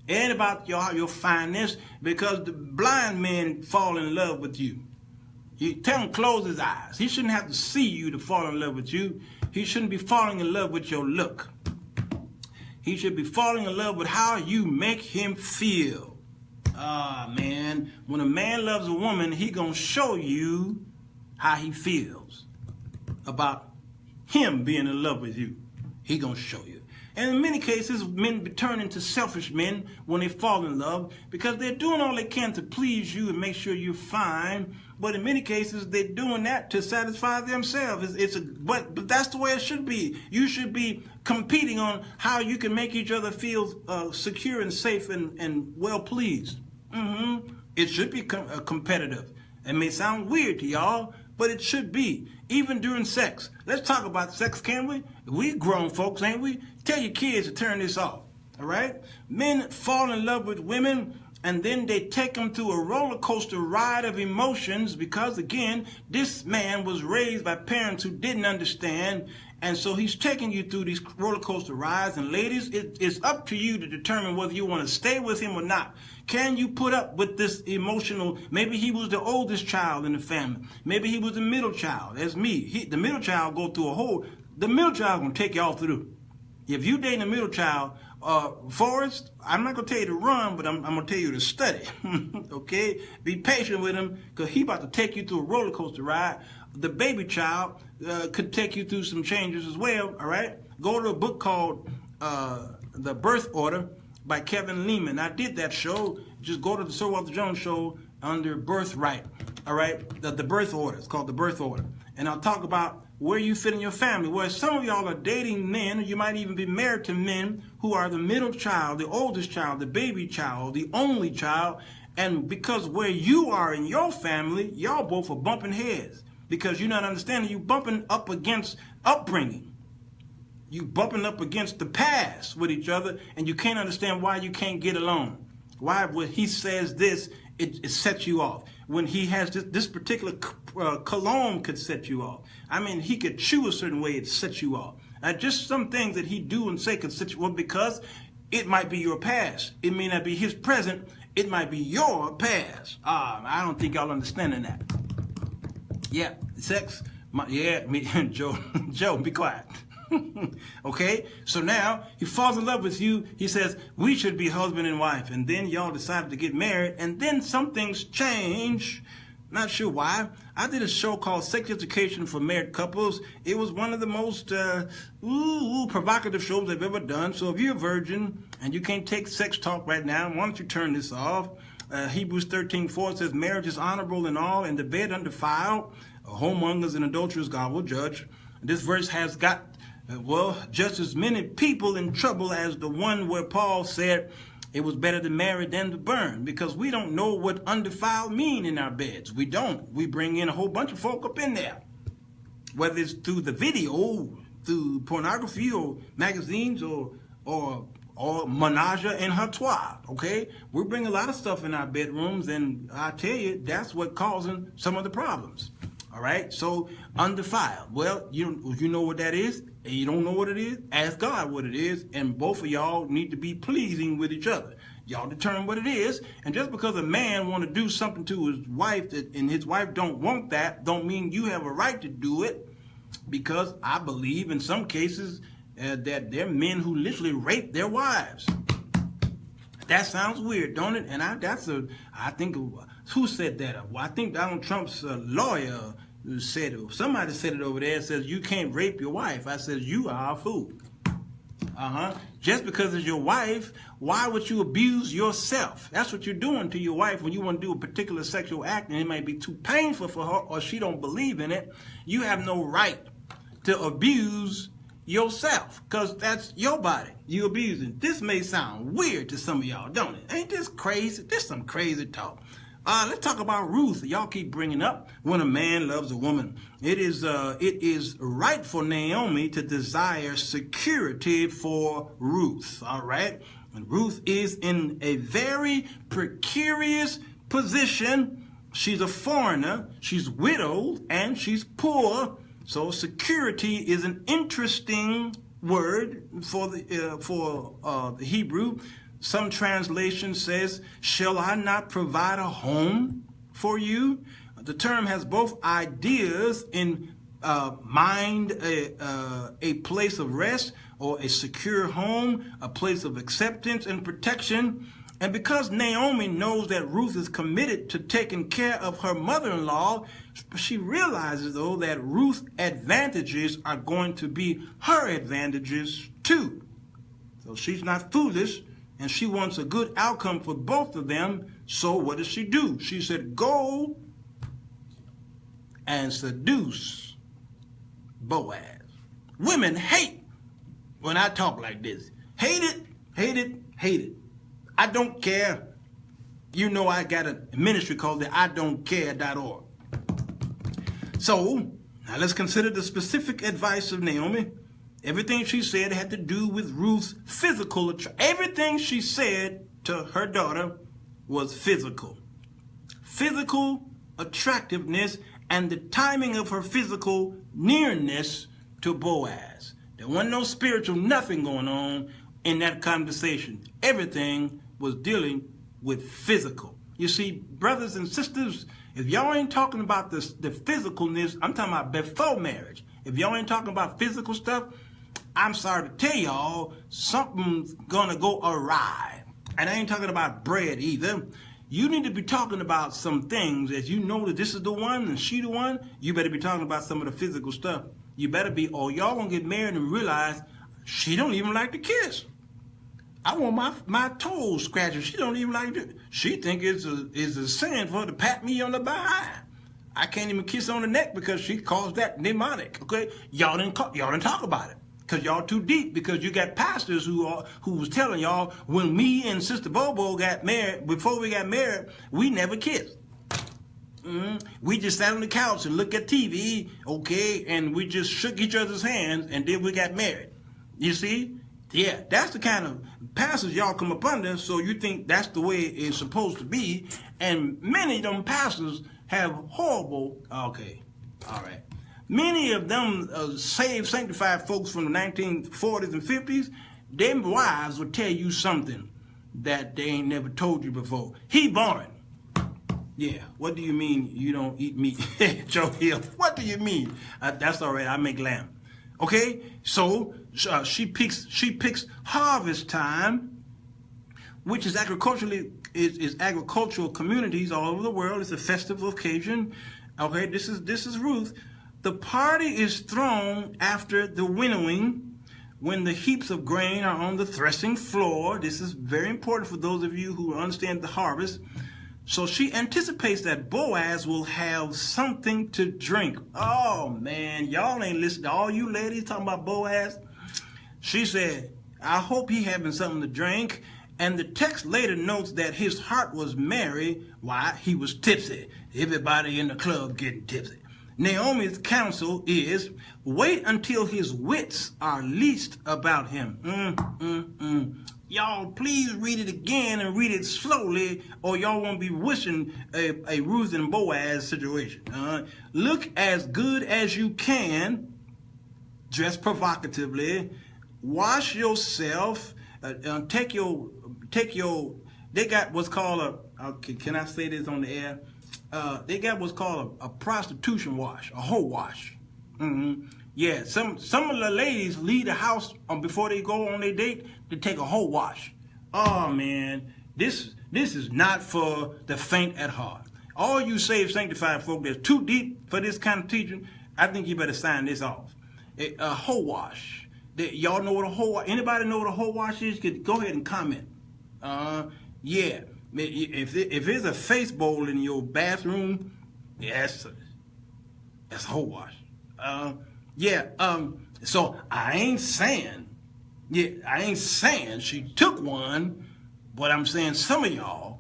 It ain't about your fineness, because the blind men fall in love with you. You tell him close his eyes. He shouldn't have to see you to fall in love with you. He shouldn't be falling in love with your look. He should be falling in love with how you make him feel. Man, when a man loves a woman, he gonna show you how he feels about him being in love with you. He gonna show you. And in many cases, men turn into selfish men when they fall in love, because they're doing all they can to please you and make sure you're fine. But in many cases, they're doing that to satisfy themselves. But that's the way it should be. You should be competing on how you can make each other feel secure and safe and well pleased. It should be competitive. It may sound weird to y'all, but it should be. Even during sex. Let's talk about sex, can we? We grown folks, ain't we? Tell your kids to turn this off, all right? Men fall in love with women, and then they take them through a roller coaster ride of emotions, because, again, this man was raised by parents who didn't understand, and so he's taking you through these roller coaster rides. And ladies, it's up to you to determine whether you want to stay with him or not. Can you put up with this emotional? Maybe he was the oldest child in the family. Maybe he was the middle child. That's me. The middle child go through the middle child gonna take y'all through. If you dating a middle child, Forrest, I'm not gonna tell you to run, but I'm gonna tell you to study. Okay? Be patient with him, because he about to take you through a roller coaster ride. The baby child could take you through some changes as well, all right? Go to a book called The Birth Order by Kevin Lehman. I did that show. Just go to the Sir Walter Jones show under Birthright, all right? The Birth Order. It's called The Birth Order. And I'll talk about where you fit in your family. Where some of y'all are dating men, or you might even be married to men who are the middle child, the oldest child, the baby child, the only child. And because where you are in your family, y'all both are bumping heads. Because you're not understanding, you bumping up against upbringing. You bumping up against the past with each other, and you can't understand why you can't get along. Why when he says this, it sets you off. When he has this particular cologne could set you off. I mean, he could chew a certain way, it sets you off. Just some things that he do and say could set you off, because it might be your past. It may not be his present. It might be your past. I don't think y'all understanding that. Yeah, sex. Joe, be quiet. Okay, so now he falls in love with you. He says we should be husband and wife, and then y'all decided to get married, and then some things change. Not sure why. I did a show called Sex Education for Married Couples. It was one of the most provocative shows I've ever done. So if you're a virgin and you can't take sex talk right now, why don't you turn this off? Hebrews 13:4 says, marriage is honorable in all, and the bed undefiled. Homemongers and adulterers God will judge. This verse has got, just as many people in trouble as the one where Paul said it was better to marry than to burn, because we don't know what undefiled mean in our beds. We don't. We bring in a whole bunch of folk up in there, whether it's through the video, through pornography or magazines or menage and her trois, okay? We bring a lot of stuff in our bedrooms, and I tell you, that's what causing some of the problems. All right, so undefiled. Well, you know what that is, and you don't know what it is. Ask God what it is, and both of y'all need to be pleasing with each other. Y'all determine what it is, and just because a man want to do something to his wife and his wife don't want that, don't mean you have a right to do it. Because I believe in some cases that there are men who literally rape their wives. That sounds weird, don't it? And I think who said that? Well, I think Donald Trump's lawyer said it. Somebody said it over there. Says you can't rape your wife. I says you are a fool. Just because it's your wife, why would you abuse yourself? That's what you're doing to your wife when you want to do a particular sexual act, and it might be too painful for her, or she don't believe in it. You have no right to abuse yourself, because that's your body you abusing. This may sound weird to some of y'all, don't it? Ain't this crazy? This some crazy talk. Let's talk about Ruth. Y'all keep bringing up when a man loves a woman. It is right for Naomi to desire security for Ruth. All right, and Ruth is in a very precarious position. She's a foreigner. She's widowed and she's poor. So security is an interesting word for the Hebrew. Some translation says, shall I not provide a home for you? The term has both ideas in mind, a place of rest or a secure home, a place of acceptance and protection. And because Naomi knows that Ruth is committed to taking care of her mother-in-law, she realizes, though, that Ruth's advantages are going to be her advantages, too. So she's not foolish, and she wants a good outcome for both of them. So what does she do? She said, go and seduce Boaz. Women hate when I talk like this. Hate it, hate it, hate it. I don't care. You know I got a ministry called the IDon'tCare.org. So, now let's consider the specific advice of Naomi. Everything she said had to do with Ruth's physical attraction. Everything she said to her daughter was physical. Physical attractiveness and the timing of her physical nearness to Boaz. There wasn't no spiritual nothing going on in that conversation. Everything was dealing with physical. You see, brothers and sisters, if y'all ain't talking about the physicalness, I'm talking about before marriage. If y'all ain't talking about physical stuff, I'm sorry to tell y'all, something's gonna go awry. And I ain't talking about bread either. You need to be talking about some things. As you know that this is the one and she the one, you better be talking about some of the physical stuff. You better be, or y'all gonna get married and realize she don't even like to kiss. I want my toes scratched. She don't even like it. She think it's a sin for her to pat me on the behind. I can't even kiss on the neck because she calls that demonic. Okay, y'all didn't talk about it because y'all too deep. Because you got pastors who was telling y'all when me and Sister Bobo got married, before we got married, we never kissed. We just sat on the couch and looked at TV, okay, and we just shook each other's hands, and then we got married. You see? Yeah, that's the kind of pastors y'all come up under, so you think that's the way it's supposed to be. And many of them pastors have horrible, okay, all right. Many of them saved, sanctified folks from the 1940s and 50s, their wives would tell you something that they ain't never told you before. He boring. Yeah, what do you mean you don't eat meat? Joe Hill, what do you mean? That's all right, I make lamb. Okay, so she picks harvest time, which is agricultural communities all over the world. It's a festive occasion. Okay, this is Ruth. The party is thrown after the winnowing, when the heaps of grain are on the threshing floor. This is very important for those of you who understand the harvest. So she anticipates that Boaz will have something to drink. Oh, man, y'all ain't listening to all you ladies talking about Boaz. She said, I hope he having something to drink. And the text later notes that his heart was merry. Why? He was tipsy. Everybody in the club getting tipsy. Naomi's counsel is, wait until his wits are least about him. Y'all, please read it again and read it slowly, or y'all won't be wishing a Ruth and Boaz situation. Look as good as you can, dress provocatively, wash yourself, take your. They got what's called can I say this on the air? They got what's called a prostitution wash, a hoe wash. Yeah, some of the ladies leave the house before they go on their date to take a hoe wash. Oh man, this is not for the faint at heart. All you saved, sanctified folk that's too deep for this kind of teaching, I think you better sign this off. A hoe wash. Y'all know what a hoe wash? Anybody know what a hoe wash is? Go ahead and comment. Yeah. If there's a face bowl in your bathroom, yeah, that's a hoe wash. So I ain't saying she took one, but I'm saying some of y'all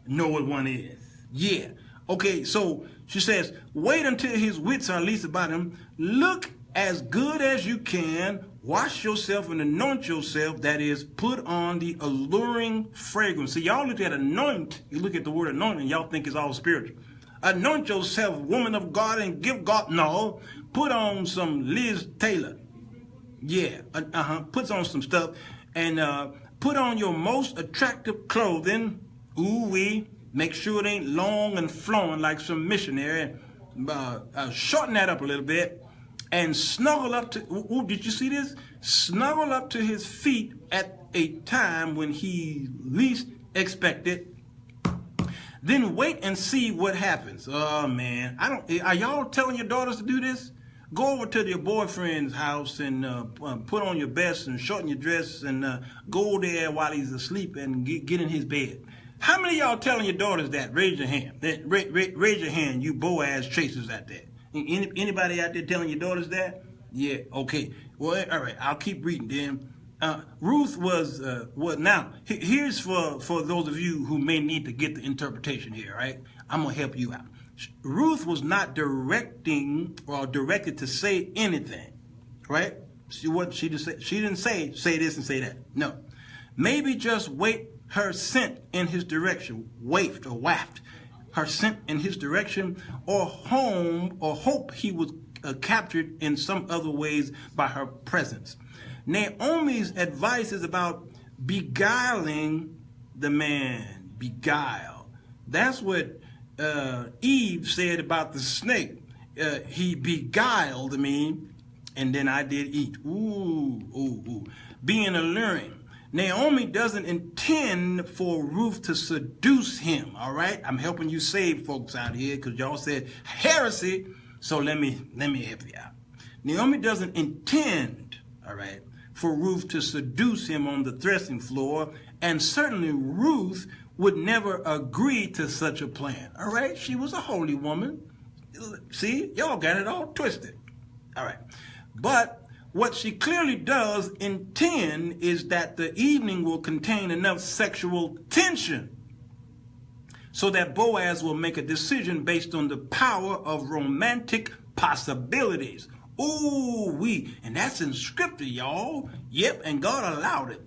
know what one is. Yeah. Okay, so she says, wait until his wits are least about him. Look as good as you can. Wash yourself and anoint yourself. That is, put on the alluring fragrance. See, y'all look at anoint. You look at the word anoint and y'all think it's all spiritual. Anoint yourself, woman of God, and give God. No, put on some Liz Taylor. Yeah, puts on some stuff. And put on your most attractive clothing. Ooh-wee. Make sure it ain't long and flowing like some missionary. Shorten that up a little bit. And snuggle up to, ooh, did you see this? Snuggle up to his feet at a time when he least expected. Then wait and see what happens. Oh man, are y'all telling your daughters to do this? Go over to your boyfriend's house and put on your best and shorten your dress and go there while he's asleep and get in his bed. How many of y'all telling your daughters that? Raise your hand. Raise your hand, you Boaz chasers out there. Anybody out there telling your daughters that? Yeah, okay. Well, all right, I'll keep reading then. Ruth was, now, here's for those of you who may need to get the interpretation here, right? I'm going to help you out. Ruth was not directed to say anything, right? She didn't say this and say that. No. Maybe just wait her scent in his direction, wafted or waft. Her scent in his direction, or hope he was captured in some other ways by her presence. Naomi's advice is about beguiling the man. Beguile. That's what Eve said about the snake. He beguiled me, and then I did eat. Ooh. Being alluring. Naomi doesn't intend for Ruth to seduce him, all right? I'm helping you save folks out here because y'all said heresy, so let me help you out. Naomi doesn't intend, all right, for Ruth to seduce him on the threshing floor, and certainly Ruth would never agree to such a plan, all right? She was a holy woman. See, y'all got it all twisted, all right? But what she clearly does intend is that the evening will contain enough sexual tension so that Boaz will make a decision based on the power of romantic possibilities. And that's in scripture, y'all. Yep, and God allowed it.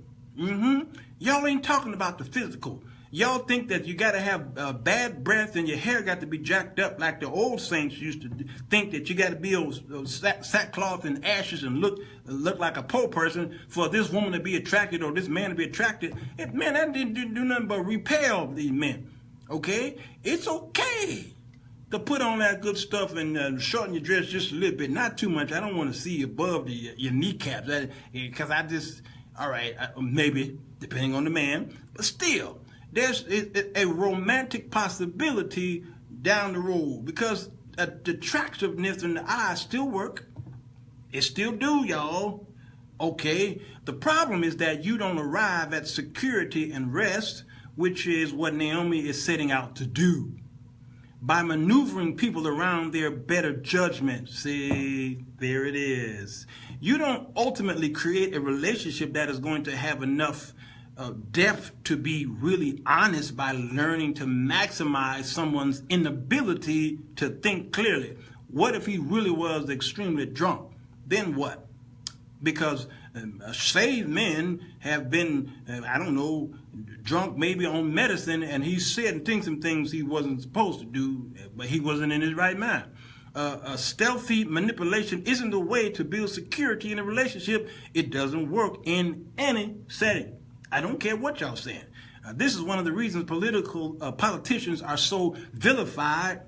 Y'all ain't talking about the physical. Y'all think that you got to have bad breath and your hair got to be jacked up like the old saints used to think that you got to be sackcloth and ashes and look like a poor person for this woman to be attracted or this man to be attracted. Man, that didn't do nothing but repel these men. Okay? It's okay to put on that good stuff and shorten your dress just a little bit. Not too much. I don't want to see above your kneecaps. Because all right, maybe, depending on the man. But still, there's a romantic possibility down the road. Because the attractiveness in the eye still work. It still do, y'all. Okay? The problem is that you don't arrive at security and rest, which is what Naomi is setting out to do, by maneuvering people around their better judgment. See, there it is. You don't ultimately create a relationship that is going to have enough depth to be really honest by learning to maximize someone's inability to think clearly. What if he really was extremely drunk? Then what? Because saved men have been, I don't know, drunk maybe on medicine, and he said and think some things he wasn't supposed to do, but he wasn't in his right mind. Stealthy manipulation isn't the way to build security in a relationship. It doesn't work in any setting. I don't care what y'all saying. This is one of the reasons politicians are so vilified.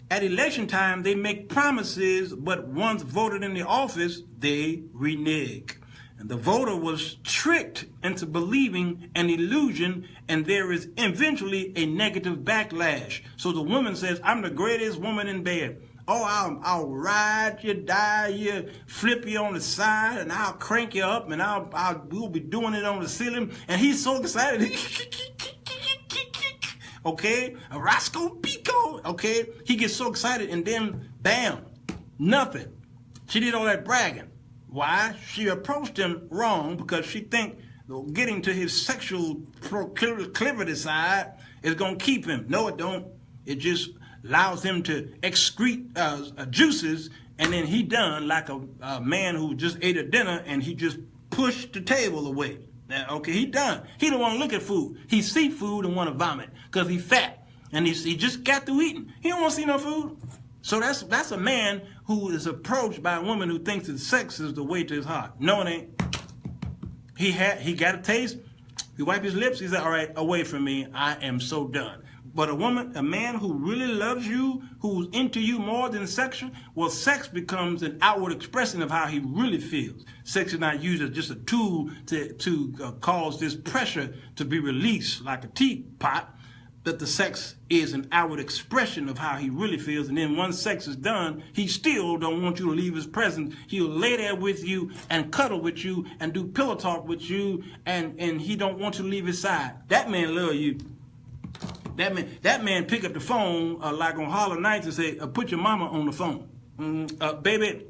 At election time, they make promises, but once voted in the office, they renege. And the voter was tricked into believing an illusion, and there is eventually a negative backlash. So the woman says, I'm the greatest woman in bed. Oh, I'll ride you, die you, flip you on the side, and I'll crank you up, and we'll be doing it on the ceiling. And he's so excited. Okay, a Roscoe Pico, okay? He gets so excited, and then, bam, nothing. She did all that bragging. Why? She approached him wrong because she think getting to his sexual proclivity side is going to keep him. No, it don't. It just allows him to excrete juices, and then he done like a man who just ate a dinner, and he just pushed the table away. Okay, he done. He don't want to look at food. He see food and want to vomit because he fat. And he just got through eating. He don't want to see no food. So that's a man who is approached by a woman who thinks that sex is the way to his heart. No, it ain't. He got a taste. He wiped his lips. He said, all right, away from me. I am so done. But a man who really loves you, who's into you more than sexual, well, sex becomes an outward expression of how he really feels. Sex is not used as just a tool to cause this pressure to be released like a teapot. That the sex is an outward expression of how he really feels. And then once sex is done, he still don't want you to leave his presence. He'll lay there with you and cuddle with you and do pillow talk with you, and he don't want you to leave his side. That man love you. That man pick up the phone like on Harlem Nights and say, put your mama on the phone. Baby,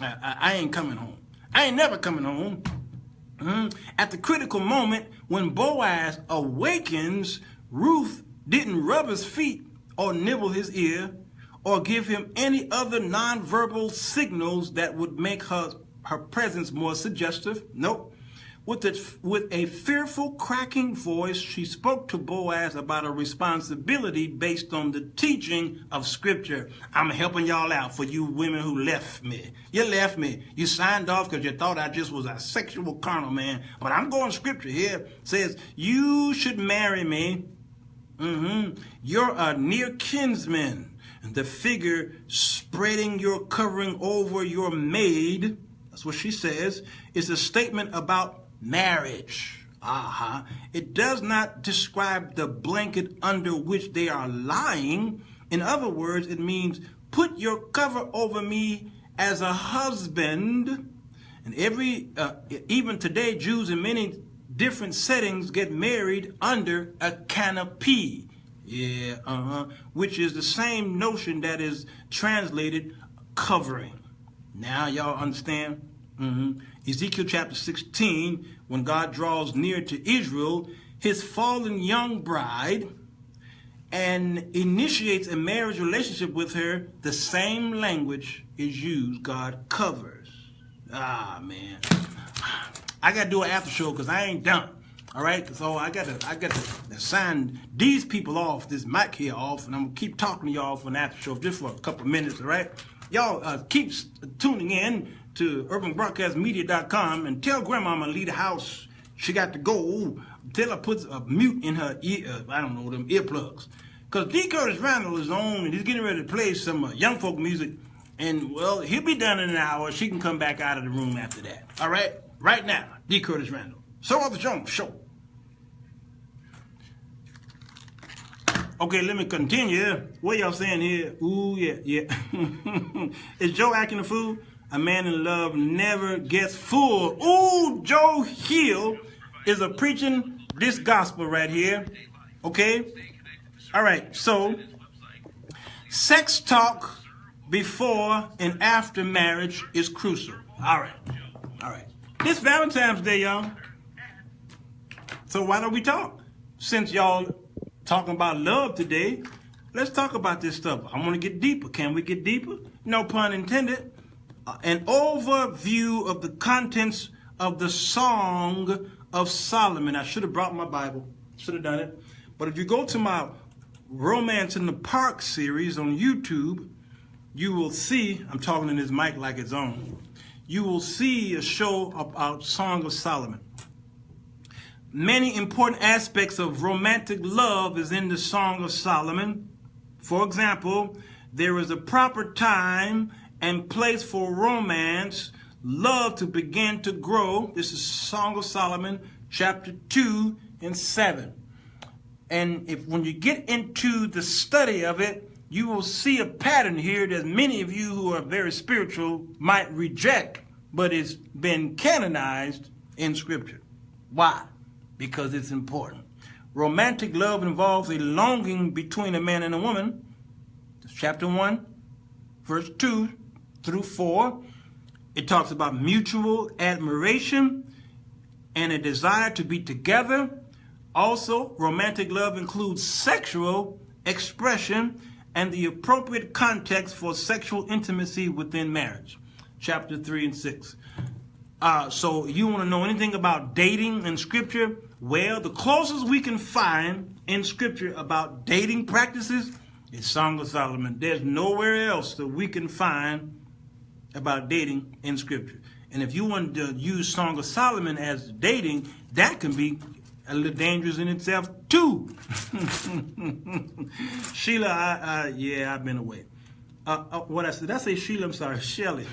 I ain't coming home. I ain't never coming home. At the critical moment when Boaz awakens, Ruth didn't rub his feet or nibble his ear or give him any other nonverbal signals that would make her presence more suggestive. Nope. With a fearful, cracking voice, she spoke to Boaz about a responsibility based on the teaching of Scripture. I'm helping y'all out for you women who left me. You left me. You signed off because you thought I just was a sexual carnal man. But I'm going Scripture here. It says, you should marry me. You're a near kinsman. The figure spreading your covering over your maid, that's what she says, is a statement about marriage. It does not describe the blanket under which they are lying. In other words, it means put your cover over me as a husband. And even today, Jews in many different settings get married under a canopy. Which is the same notion that is translated covering. Now y'all understand? Ezekiel chapter 16, when God draws near to Israel, his fallen young bride, and initiates a marriage relationship with her, the same language is used. God covers. Man. I got to do an after show because I ain't done. All right? So I got to sign these people off, this mic here off, and I'm going to keep talking to y'all for an after show just for a couple of minutes, all right? Y'all keep tuning in to urbanbroadcastmedia.com and tell Grandmama leave the house. She got to go until I put a mute in her ear, I don't know, them earplugs. Because D. Curtis Randall is on, and he's getting ready to play some young folk music. And, well, he'll be done in an hour. She can come back out of the room after that. All right? Right now, D. Curtis Randall. So Arthur Jones Show. Okay, let me continue. What y'all saying here? Ooh, yeah. Is Joe acting a fool? A man in love never gets fooled. Ooh, Joe Hill is a preaching this gospel right here. Okay? All right, so sex talk before and after marriage is crucial. All right. This Valentine's Day, y'all. So why don't we talk? Since y'all talking about love today, let's talk about this stuff. I want to get deeper. Can we get deeper? No pun intended. An overview of the contents of the Song of Solomon. I should have brought my Bible. Should have done it. But if you go to my Romance in the Park series on YouTube, you will see, I'm talking in this mic like it's on, you will see a show about Song of Solomon. Many important aspects of romantic love is in the Song of Solomon. For example, there is a proper time and place for romance, love to begin to grow. This is Song of Solomon, chapter 2 and 7. And when you get into the study of it, you will see a pattern here that many of you who are very spiritual might reject, but it's been canonized in Scripture. Why? Because it's important. Romantic love involves a longing between a man and a woman. That's chapter 1, verse 2 through 4. It talks about mutual admiration and a desire to be together. Also, romantic love includes sexual expression and the appropriate context for sexual intimacy within marriage. Chapter 3 and 6. So you want to know anything about dating in Scripture? Well, the closest we can find in Scripture about dating practices is Song of Solomon. There's nowhere else that we can find about dating in Scripture. And if you want to use Song of Solomon as dating, that can be a little dangerous in itself too. Sheila, yeah, I've been away. What I said? Did I say Sheila? I'm sorry, Shelly.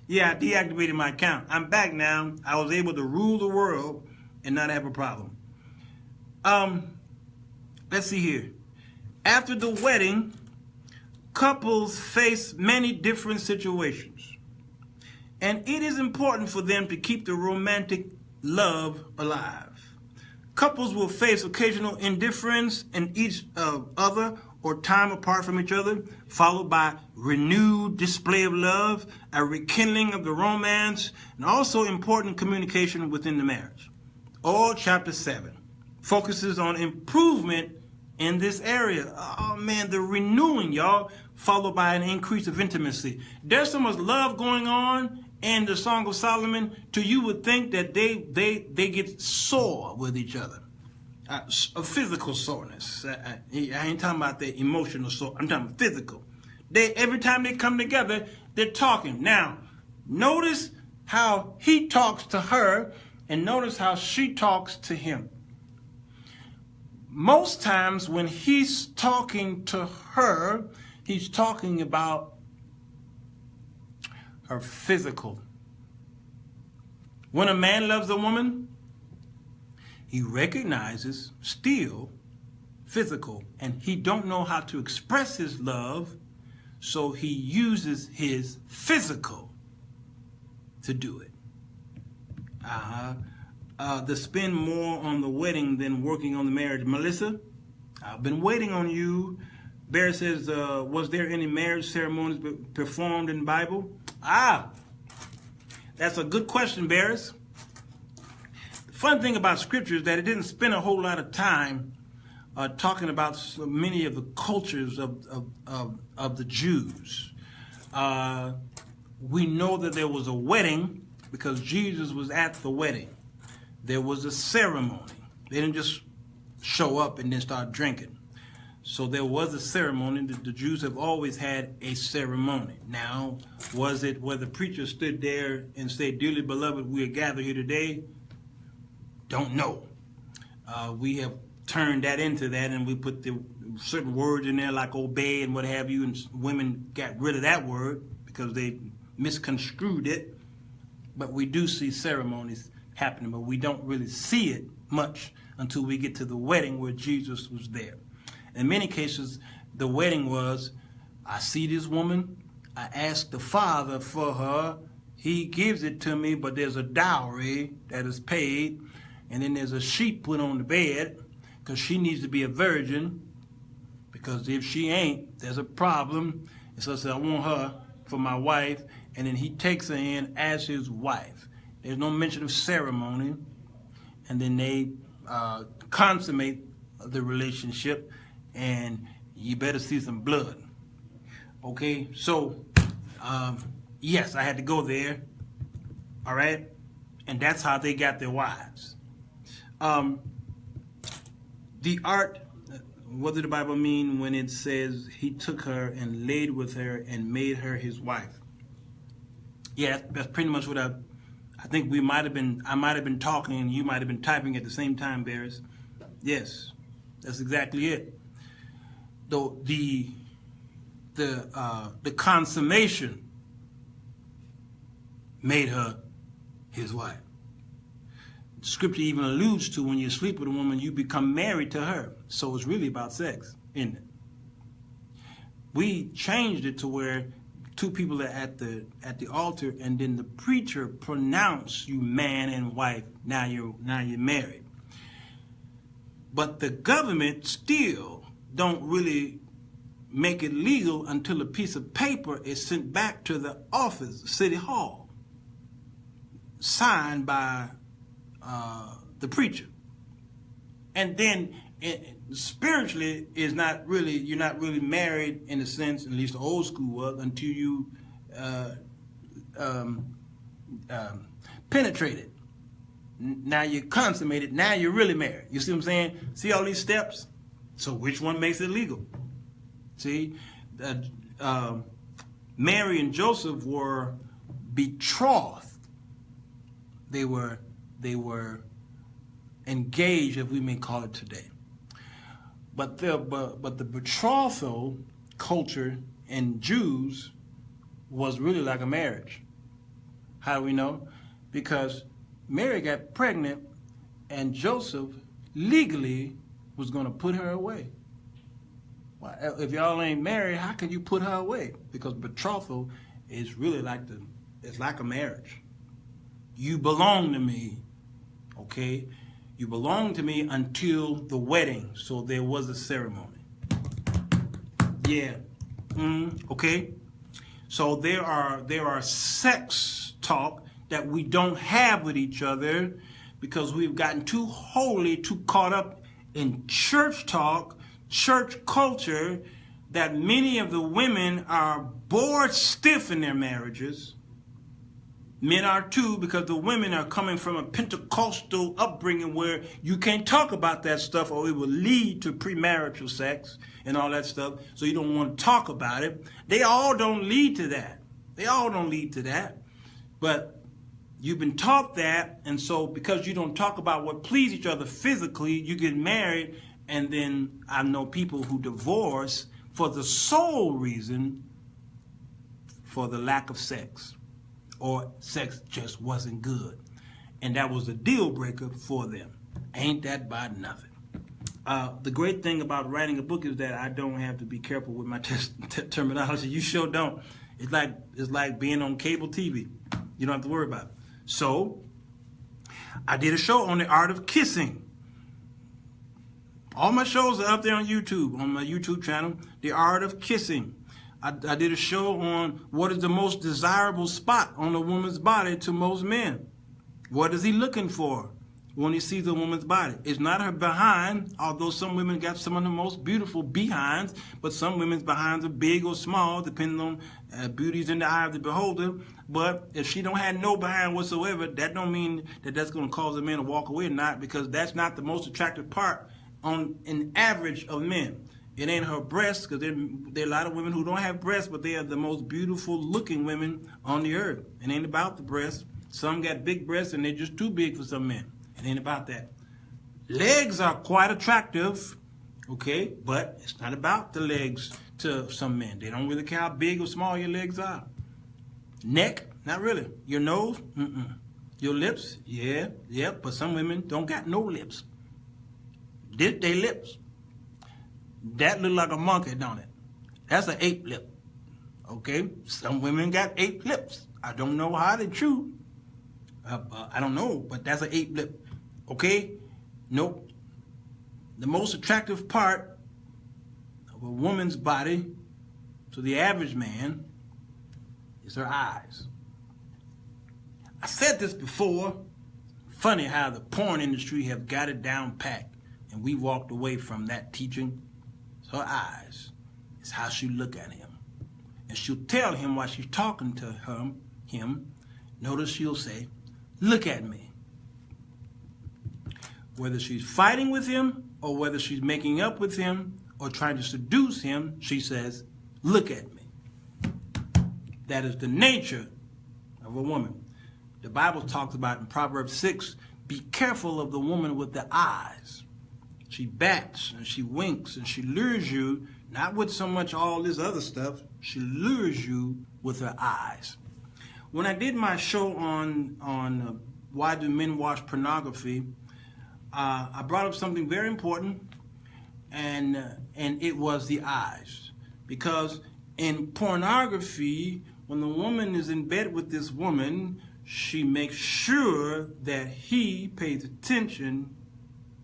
Yeah, I deactivated my account. I'm back now. I was able to rule the world and not have a problem. Let's see here. After the wedding, couples face many different situations. And it is important for them to keep the romantic love alive. Couples will face occasional indifference in each other or time apart from each other, followed by renewed display of love, a rekindling of the romance, and also important communication within the marriage. All chapter 7 focuses on improvement in this area. Oh man, the renewing, y'all, followed by an increase of intimacy. There's so much love going on in the Song of Solomon, you would think that they get sore with each other. A physical soreness. I ain't talking about the emotional sore. I'm talking physical. Every time they come together, they're talking. Now, notice how he talks to her, and notice how she talks to him. Most times when he's talking to her, he's talking about her physical. When a man loves a woman, he recognizes still physical, and he don't know how to express his love, so he uses his physical to do it. To spend more on the wedding than working on the marriage. Melissa, I've been waiting on you. Barry says, was there any marriage ceremonies performed in the Bible? That's a good question, Barris. The fun thing about Scripture is that it didn't spend a whole lot of time talking about so many of the cultures of the Jews. We know that there was a wedding because Jesus was at the wedding. There was a ceremony. They didn't just show up and then start drinking. So there was a ceremony. The Jews have always had a ceremony. Now, was it where the preacher stood there and said, "Dearly beloved, we are gathered here today"? Don't know. We have turned that into that, and we put the certain words in there like obey and what have you, and women got rid of that word because they misconstrued it. But we do see ceremonies happening, but we don't really see it much until we get to the wedding where Jesus was there. In many cases, the wedding was, I see this woman, I ask the Father for her, he gives it to me, but there's a dowry that is paid, and then there's a sheep put on the bed because she needs to be a virgin, because if she ain't, there's a problem. And so I said, I want her for my wife, and then he takes her in as his wife. There's no mention of ceremony, and then they consummate the relationship, and you better see some blood. Okay, so yes, I had to go there, all right? And that's how they got their wives. The art, what did the Bible mean when it says he took her and laid with her and made her his wife? Yeah, that's pretty much what I think I might have been talking and you might have been typing at the same time, Barris. Yes, that's exactly it. Though the consummation made her his wife. Scripture even alludes to when you sleep with a woman, you become married to her. So it's really about sex, isn't it? We changed it to where two people are at the altar, and then the preacher pronounce you man and wife. Now you're married. But the government still don't really make it legal until a piece of paper is sent back to the office, City Hall, signed by the preacher. And then spiritually you're not really married in a sense, at least the old school was, until you penetrated. Now you're consummated, now you're really married. You see what I'm saying? See all these steps? So which one makes it legal? See, Mary and Joseph were betrothed. They were engaged, if we may call it today. But the betrothal culture in Jews was really like a marriage. How do we know? Because Mary got pregnant and Joseph legally was going to put her away. Well, if y'all ain't married, how can you put her away? Because betrothal is really it's like a marriage. You belong to me, okay? You belong to me until the wedding. So there was a ceremony. Yeah. Okay. So there are sex talk that we don't have with each other because we've gotten too holy, too caught up in church talk, church culture, that many of the women are bored stiff in their marriages. Men are too, because the women are coming from a Pentecostal upbringing where you can't talk about that stuff or it will lead to premarital sex and all that stuff. So you don't want to talk about it. They all don't lead to that. They all don't lead to that. But you've been taught that, and so because you don't talk about what please each other physically, you get married, and then I know people who divorce for the sole reason for the lack of sex. Or sex just wasn't good. And that was a deal breaker for them. Ain't that about nothing? The great thing about writing a book is that I don't have to be careful with my terminology. You sure don't. It's like being on cable TV. You don't have to worry about it. So, I did a show on the art of kissing. All my shows are up there on YouTube, on my YouTube channel, The Art of Kissing. I did a show on what is the most desirable spot on a woman's body to most men. What is he looking for when he sees a woman's body? It's not her behind, although some women got some of the most beautiful behinds, but some women's behinds are big or small, depending on beauty's in the eye of the beholder. But if she don't have no behind whatsoever, that don't mean that that's going to cause a man to walk away or not, because that's not the most attractive part on an average of men. It ain't her breasts, because there are a lot of women who don't have breasts, but they are the most beautiful looking women on the earth. It ain't about the breasts. Some got big breasts and they're just too big for some men. It ain't about that. Legs are quite attractive, okay, but it's not about the legs to some men. They don't really care how big or small your legs are. Neck, not really. Your nose, Your lips, yeah, but some women don't got no lips. They lips. That look like a monkey, don't it? That's an ape lip, okay? Some women got ape lips. I don't know how they chew. I don't know, but that's an ape lip, okay? Nope. The most attractive part of a woman's body to the average man is her eyes. I said this before. Funny how the porn industry have got it down packed, and we walked away from that teaching. Her eyes is how she look at him, and she'll tell him while she's talking to him. Notice she'll say, "Look at me." Whether she's fighting with him or whether she's making up with him or trying to seduce him, she says, "Look at me." That is the nature of a woman. The Bible talks about in Proverbs 6, be careful of the woman with the eyes. She bats and she winks and she lures you, not with so much all this other stuff. She lures you with her eyes. When I did my show on why do men watch pornography, I brought up something very important, and it was the eyes. Because in pornography, when the woman is in bed with this woman, she makes sure that he pays attention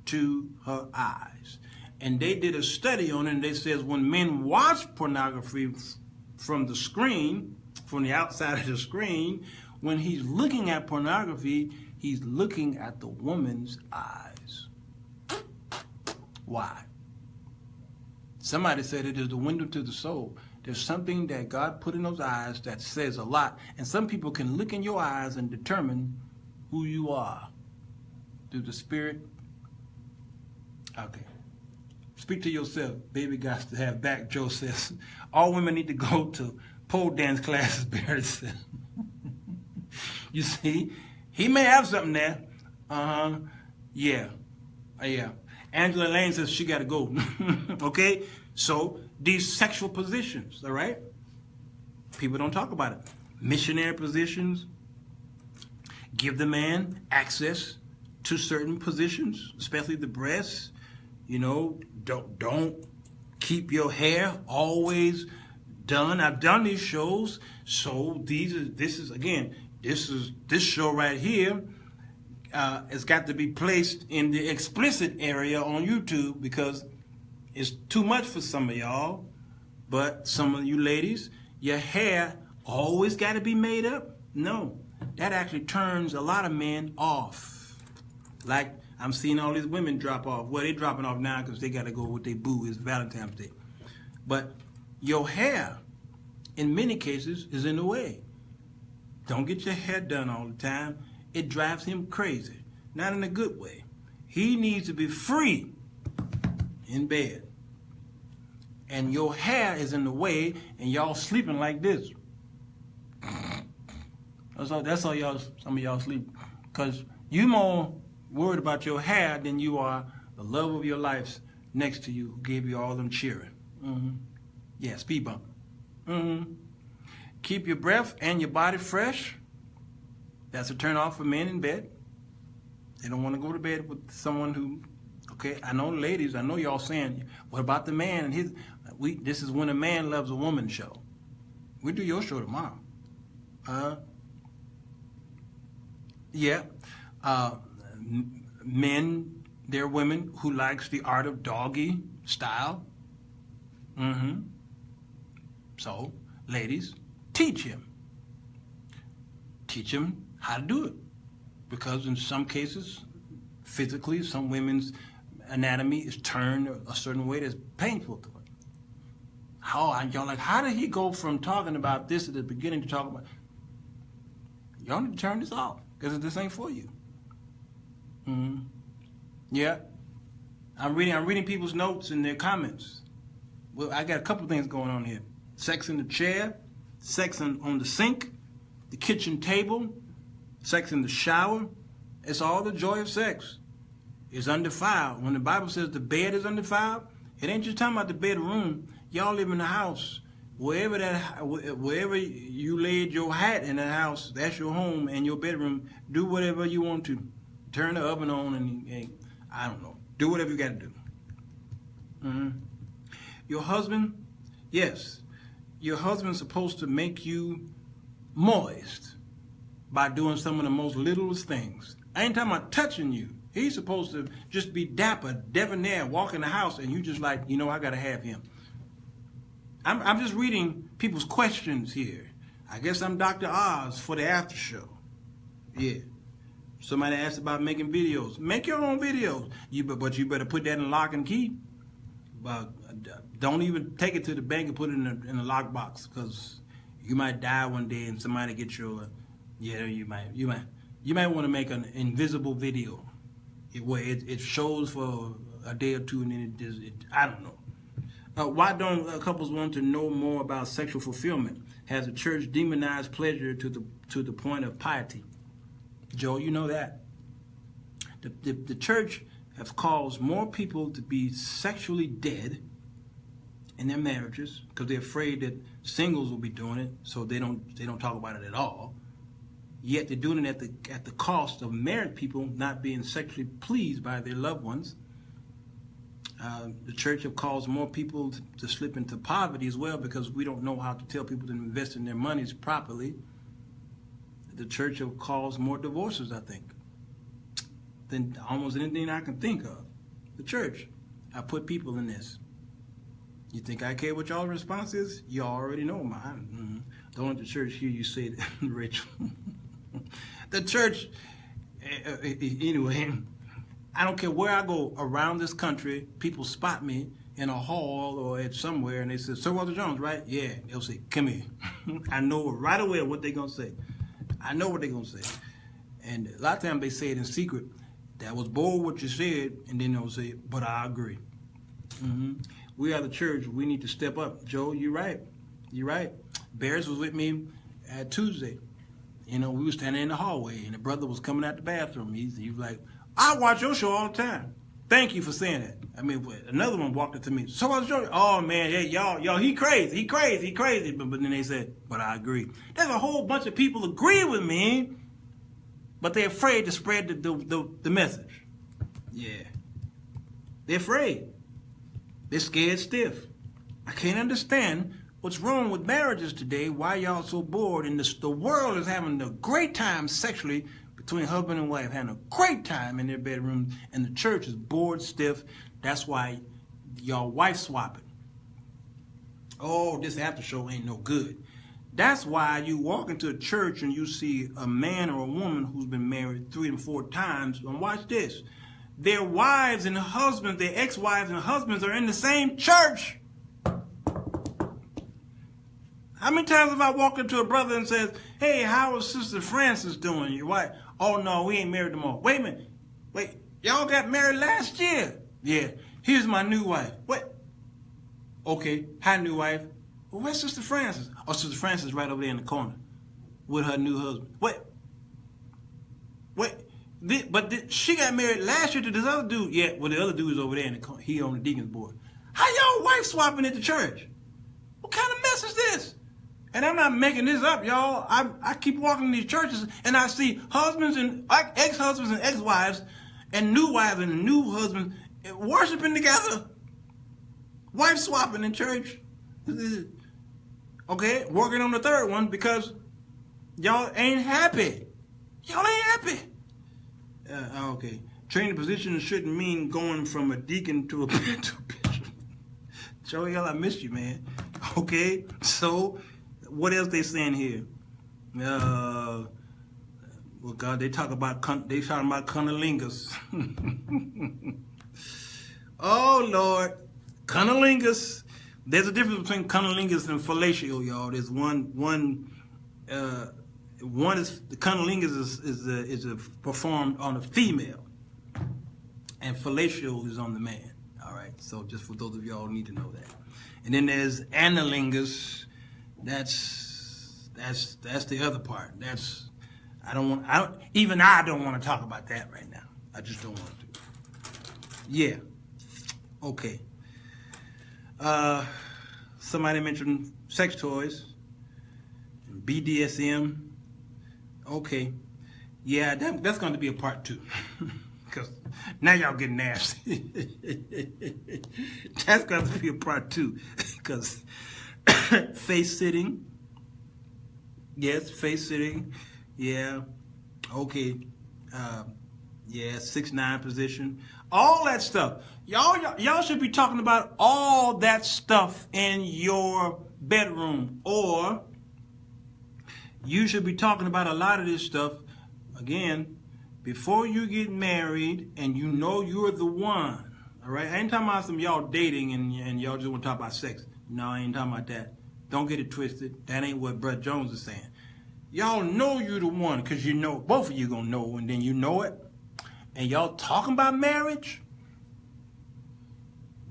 to her eyes. And they did a study on it, and they says when men watch pornography from the screen, from the outside of the screen, when he's looking at pornography, he's looking at the woman's eyes. Why? Somebody said it is the window to the soul. There's something that God put in those eyes that says a lot. And some people can look in your eyes and determine who you are through the Spirit. Okay. Speak to yourself. Baby got to have back, Joe says. All women need to go to pole dance classes, Barry said. You see, he may have something there. Yeah. Angela Lane says she got to go. Okay? So, these sexual positions, all right? People don't talk about it. Missionary positions. Give the man access to certain positions, especially the breasts. You know, don't keep your hair always done. I've done these shows, so this show right here has got to be placed in the explicit area on YouTube because it's too much for some of y'all. But some of you ladies, your hair always got to be made up. No, that actually turns a lot of men off. Like, I'm seeing all these women drop off. Well, they're dropping off now because they got to go with their boo. It's Valentine's Day. But your hair, in many cases, is in the way. Don't get your hair done all the time. It drives him crazy. Not in a good way. He needs to be free in bed. And your hair is in the way, and y'all sleeping like this. That's all y'all, some of y'all sleep. Because you more worried about your hair than you are the love of your life next to you who gave you all them cheering. Yeah, speed bump. Keep your breath and your body fresh. That's a turn off for men in bed. They don't want to go to bed with someone who, okay, I know ladies, I know y'all saying, what about the man and his, this is When a Man Loves a Woman show. We do your show tomorrow. Yeah. Men, there are women who likes the art of doggy style. So, ladies, teach him. Teach him how to do it. Because in some cases, physically, some women's anatomy is turned a certain way that's painful to it. Y'all like, how did he go from talking about this at the beginning to talking about... Y'all need to turn this off, because this ain't for you. Yeah. I'm reading people's notes and their comments. Well, I got a couple things going on here. Sex in the chair, sex on the sink, the kitchen table, sex in the shower. It's all the joy of sex. is undefiled. When the Bible says the bed is undefiled, it ain't just talking about the bedroom. Y'all live in the house. Wherever you laid your hat in that house, that's your home and your bedroom. Do whatever you want to. Turn the oven on and I don't know. Do whatever you got to do. Your husband, yes, your husband's supposed to make you moist by doing some of the most littlest things. I ain't talking about touching you. He's supposed to just be dapper, debonair, walk in the house, and you just like, I got to have him. I'm just reading people's questions here. I guess I'm Dr. Oz for the after show. Yeah. Somebody asked about making videos. Make your own videos. But you better put that in lock and key. Don't even take it to the bank and put it in a lockbox, because you might die one day and somebody get your. You might want to make an invisible video where it shows for a day or two and then it I don't know. Why don't couples want to know more about sexual fulfillment? Has the church demonized pleasure to the point of piety? Joe, you know that. The church has caused more people to be sexually dead in their marriages because they're afraid that singles will be doing it, so they don't talk about it at all. Yet they're doing it at the cost of married people not being sexually pleased by their loved ones. The church have caused more people to slip into poverty as well, because we don't know how to tell people to invest in their monies properly. The church have caused more divorces, I think, than almost anything I can think of. The church. I put people in this. You think I care what y'all's response is? You already know mine. Don't let the church hear you say that, Rachel. The church, anyway, I don't care where I go around this country, people spot me in a hall or at somewhere and they say, Sir Walter Jones, right? Yeah. They'll say, come here. I know right away what they're going to say. I know what they're going to say. And a lot of times they say it in secret. That was bold what you said, and then they'll say, but I agree. We are the church. We need to step up. Joe, you're right. You're right. Barris was with me Tuesday. We were standing in the hallway, and the brother was coming out the bathroom. He was like, I watch your show all the time. Thank you for saying that. I mean, another one walked up to me. So I was joking. Oh, man, hey, y'all, he crazy. But then they said, but I agree. There's a whole bunch of people agree with me, but they're afraid to spread the message. Yeah. They're afraid. They're scared stiff. I can't understand what's wrong with marriages today, why y'all so bored, and the world is having a great time sexually between husband and wife, having a great time in their bedroom, and the church is bored stiff. That's why y'all wife swapping. Oh, this after show ain't no good. That's why you walk into a church and you see a man or a woman who's been married 3 and 4 times, and watch this. Their wives and husbands, their ex-wives and husbands are in the same church. How many times have I walked into a brother and says, hey, how is Sister Francis doing? Your wife? Oh, no, we ain't married no more. Wait a minute. Wait, y'all got married last year? Yeah, here's my new wife. What? Okay, hi, new wife. Well, where's Sister Francis? Oh, Sister Francis is right over there in the corner with her new husband. What? But she got married last year to this other dude. Yeah, well, the other dude is over there in the corner. He on the deacon's board. How y'all wife swapping at the church? What kind of mess is this? And I'm not making this up, y'all. I keep walking in these churches, and I see husbands and ex-husbands and ex-wives and new wives and new husbands worshiping together. Wife swapping in church. Okay, working on the third one because y'all ain't happy. Y'all ain't happy. Okay. Training position shouldn't mean going from a deacon to a bishop. Joey, I missed you, man. Okay, so what else they saying here? Well, God, they talking about cunnilingus. Oh Lord, cunnilingus. There's a difference between cunnilingus and fellatio, y'all. There's one is the cunnilingus is performed on a female, and fellatio is on the man. All right, so just for those of y'all who need to know that. And then there's analingus. That's the other part. I don't want to talk about that right now. I just don't want to. Yeah. Okay. Somebody mentioned sex toys, BDSM. Okay. Yeah, that's going to be a part 2. Because now y'all getting nasty. That's going to be a part 2. Because face sitting. Yes, face sitting. Yeah. Okay. Yeah, 6'9" position. All that stuff. Y'all should be talking about all that stuff in your bedroom. Or you should be talking about a lot of this stuff, again, before you get married and you know you're the one. All right? I ain't talking about some y'all dating and y'all just want to talk about sex. No, I ain't talking about that. Don't get it twisted. That ain't what Brother Jones is saying. Y'all know you're the one because you know, both of you gonna know, and then you know it. And y'all talking about marriage?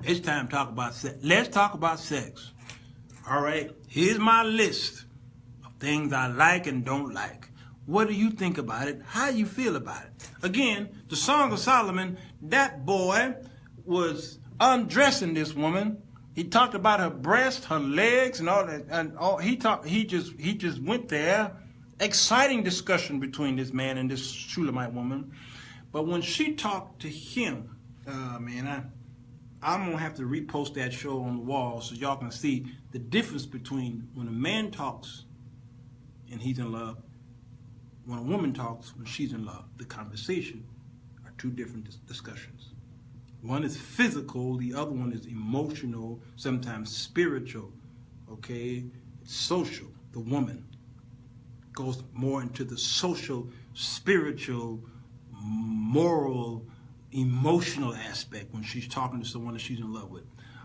It's time to talk about sex. Let's talk about sex. All right? Here's my list of things I like and don't like. What do you think about it? How you feel about it? Again, the Song of Solomon, that boy was undressing this woman. He talked about her breast, her legs, and all that. And he just went there. Exciting discussion between this man and this Shulamite woman. But when she talked to him, man, I'm going to have to repost that show on the wall so y'all can see the difference between when a man talks and he's in love, when a woman talks when she's in love. The conversation are two different discussions. One is physical, the other one is emotional, sometimes spiritual, okay? It's social. The woman goes more into the social, spiritual, moral, emotional aspect when she's talking to someone that she's in love with.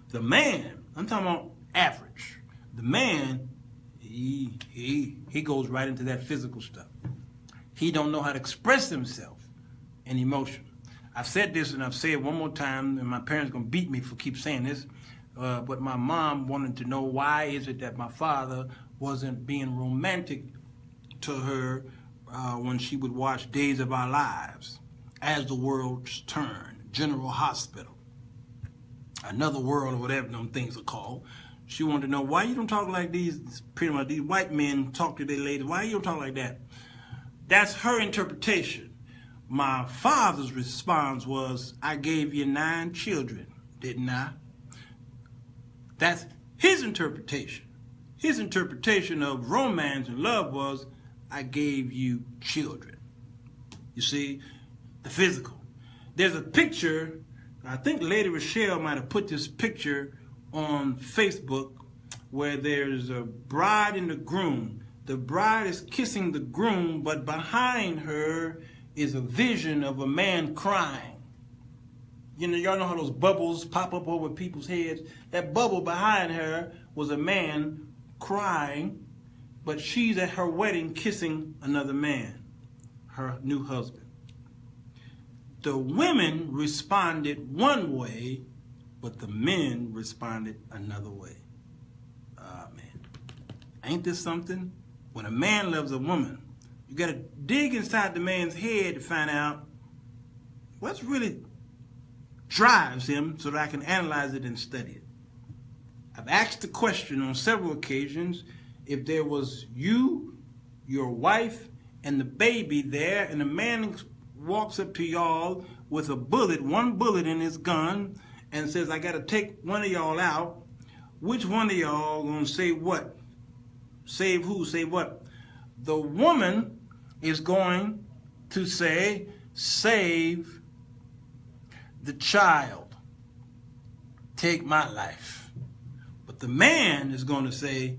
The man, I'm talking about average. The man, he goes right into that physical stuff. He don't know how to express himself in emotion. I've said this and I've said it one more time, and my parents are going to beat me for keep saying this, but my mom wanted to know why is it that my father wasn't being romantic to her when she would watch Days of Our Lives, As the World's Turn, General Hospital, Another World, or whatever them things are called. She wanted to know why you don't talk like these, pretty much these white men talk to their ladies. Why you don't talk like that? That's her interpretation. My father's response was, I gave you 9 children, didn't I? That's his interpretation. His interpretation of romance and love was, I gave you children. You see, the physical. There's a picture, I think Lady Rochelle might have put this picture on Facebook, where there's a bride and a groom. The bride is kissing the groom, but behind her is a vision of a man crying. You know, y'all know how those bubbles pop up over people's heads? That bubble behind her was a man crying, but she's at her wedding kissing another man, her new husband. The women responded one way, but the men responded another way. Man, ain't this something? When a man loves a woman, you got to dig inside the man's head to find out what's really drives him so that I can analyze it and study it. I've asked the question on several occasions, if there was you, your wife, and the baby there, and the man walks up to y'all with a bullet, one bullet in his gun, and says, I got to take one of y'all out, which one of y'all going to say what? Save who? Say what? The woman is going to say, save the child, take my life. But the man is going to say,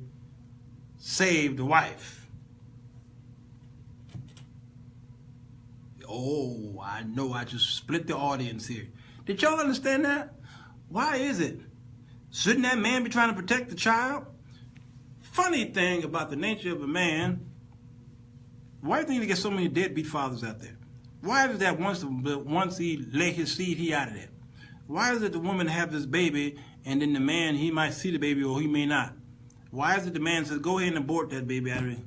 save the wife. Oh, I know I just split the audience here. Did y'all understand that? Why is it? Shouldn't that man be trying to protect the child? Funny thing about the nature of a man, why do you think they get so many deadbeat fathers out there? Why is it that once he lay his seed, he out of there? Why is it the woman have this baby and then the man, he might see the baby or he may not? Why is it the man says, go ahead and abort that baby out of it?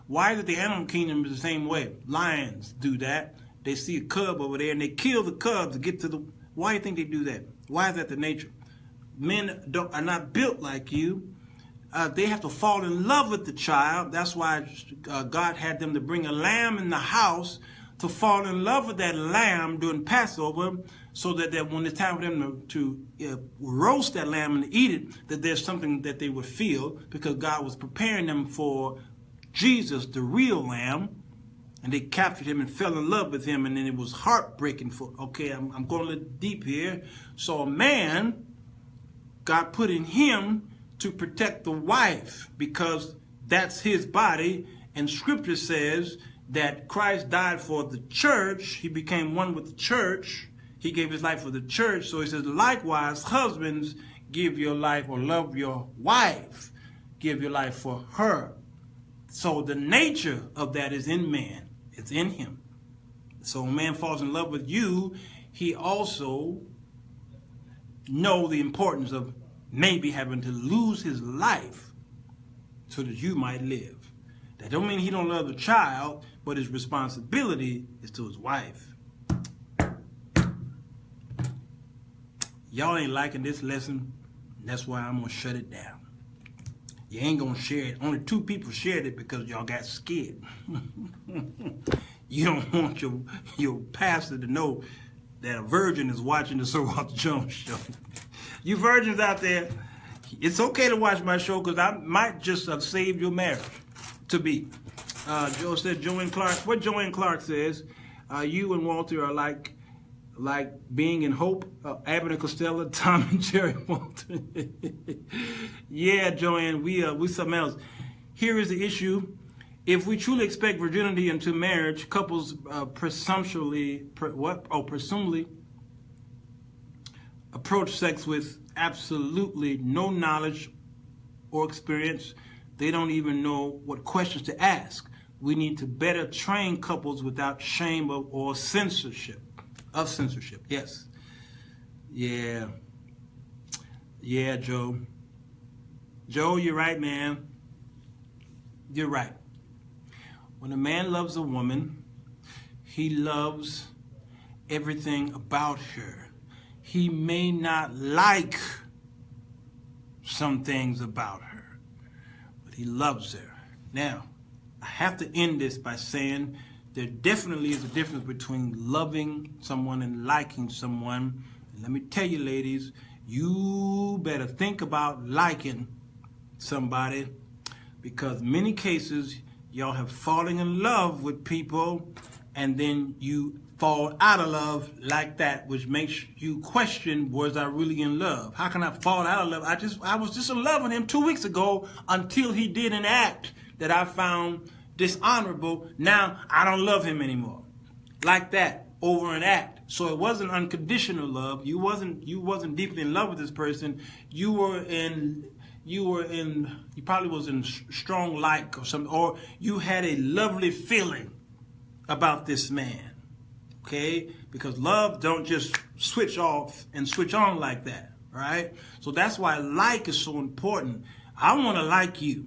Why is it the animal kingdom is the same way? Lions do that. They see a cub over there and they kill the cub to get to Why do you think they do that? Why is that the nature? Men are not built like you. They have to fall in love with the child. That's why God had them to bring a lamb in the house, to fall in love with that lamb during Passover, so that when it's time for them to roast that lamb and eat it, that there's something that they would feel, because God was preparing them for Jesus, the real lamb. And they captured him and fell in love with him, and then it was heartbreaking. Okay, I'm going a little deep here. So a man, God put in him to protect the wife, because that's his body. And Scripture says that Christ died for the church. He became one with the church. He gave his life for the church. So he says, likewise, husbands, give your life, or love your wife. Give your life for her. So the nature of that is in man. It's in him. So when a man falls in love with you, he also knows the importance of maybe having to lose his life so that you might live. That don't mean he don't love the child, but his responsibility is to his wife. Y'all ain't liking this lesson. That's why I'm going to shut it down. You ain't going to share it. Only 2 people shared it because y'all got scared. You don't want your pastor to know that a virgin is watching the Sir Walter Jones show. You virgins out there, it's okay to watch my show, because I might just have saved your marriage to be. Joe said, Joanne Clark. What Joanne Clark says, you and Walter are like Being in Hope, Abbott and Costello, Tom and Jerry Walter. Yeah, Joanne, we something else. Here is the issue. If we truly expect virginity into marriage, couples presumably approach sex with absolutely no knowledge or experience. They don't even know what questions to ask. We need to better train couples without shame or censorship. Of censorship, yes. Yeah, Joe. Joe, you're right, man. You're right. When a man loves a woman, he loves everything about her. He may not like some things about her, but he loves her. Now, I have to end this by saying there definitely is a difference between loving someone and liking someone. And let me tell you, ladies, you better think about liking somebody, because many cases y'all have fallen in love with people and then you fall out of love like that, which makes you question, was I really in love? How can I fall out of love? I was just in love with him 2 weeks ago until he did an act that I found dishonorable. Now I don't love him anymore. Like that, over an act. So it wasn't unconditional love. You wasn't deeply in love with this person. You probably was in strong like or something, or you had a lovely feeling about this man. Okay? Because love don't just switch off and switch on like that. Right? So that's why like is so important. I want to like you.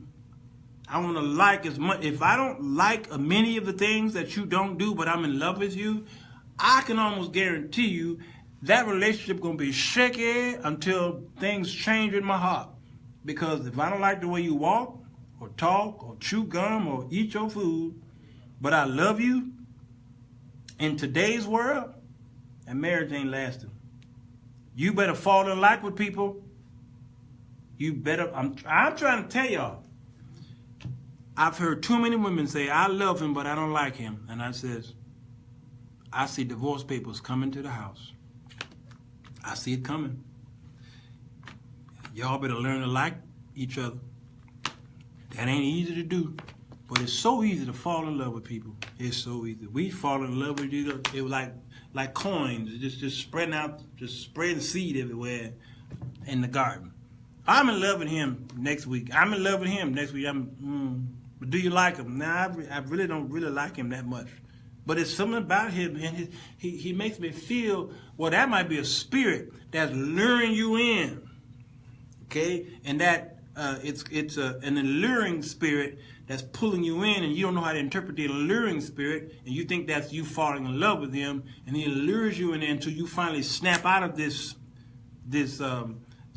I want to like as much. If I don't like many of the things that you don't do, but I'm in love with you, I can almost guarantee you that relationship going to be shaky until things change in my heart. Because if I don't like the way you walk or talk or chew gum or eat your food, but I love you, in today's world, that marriage ain't lasting. You better fall in like with people. You better, I'm trying to tell y'all. I've heard too many women say, I love him, but I don't like him. And I says, I see divorce papers coming to the house. I see it coming. Y'all better learn to like each other. That ain't easy to do. But it's so easy to fall in love with people. It's so easy. We fall in love with each other. It was like coins, just spreading out, just spreading seed everywhere in the garden. I'm in love with him next week. I'm in love with him next week. But do you like him? Nah, I really don't really like him that much. But it's something about him, and he makes me feel, well, that might be a spirit that's luring you in. Okay? And that it's an alluring spirit that's pulling you in, and you don't know how to interpret the alluring spirit, and you think that's you falling in love with him, and he allures you in there until you finally snap out of this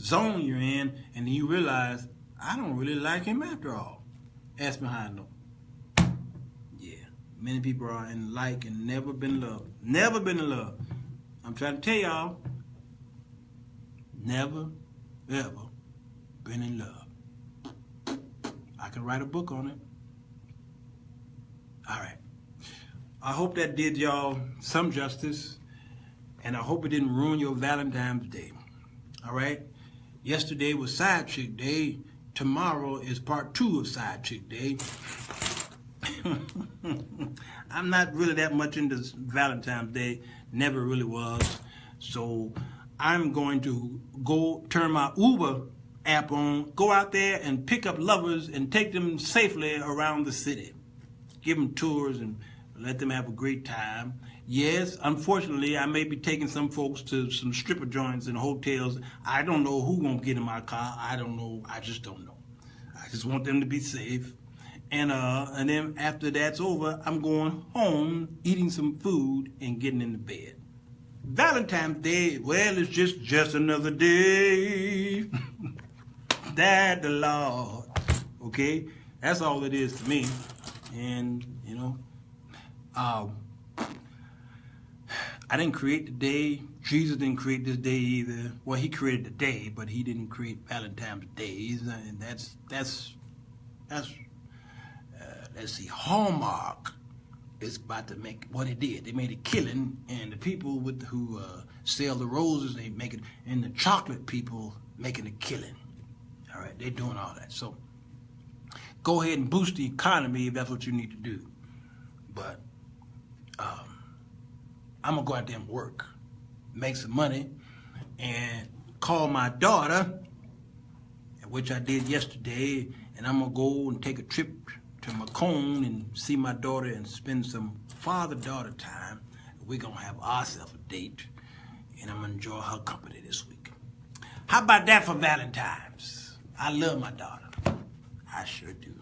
zone you're in, and then you realize, I don't really like him after all. Ask me how I know. Yeah, many people are in like and never been loved. Never been in love. I'm trying to tell y'all, never, ever been in love. I can write a book on it. All right. I hope that did y'all some justice, and I hope it didn't ruin your Valentine's Day. All right? Yesterday was Side Chick Day. Tomorrow is part 2 of Side Chick Day. I'm not really that much into Valentine's Day. Never really was. So I'm going to go turn my Uber app on, go out there and pick up lovers and take them safely around the city. Give them tours and let them have a great time. Yes, unfortunately, I may be taking some folks to some stripper joints and hotels. I don't know who's going to get in my car. I don't know. I just don't know. I just want them to be safe. And then after that's over, I'm going home, eating some food, and getting into bed. Valentine's Day, well, it's just another day that the Lord, okay? That's all it is to me. And, you know, I didn't create the day. Jesus didn't create this day either. Well, he created the day, but he didn't create Valentine's Day. And that's let's see, Hallmark is about to make what it did. They made a killing, and the people who sell the roses, they make it, and the chocolate people making a killing. All right, they're doing all that. So go ahead and boost the economy if that's what you need to do. But I'm going to go out there and work, make some money, and call my daughter, which I did yesterday, and I'm going to go and take a trip to Macomb and see my daughter and spend some father-daughter time. We're going to have ourselves a date, and I'm going to enjoy her company this week. How about that for Valentine's? I love my daughter. I sure do.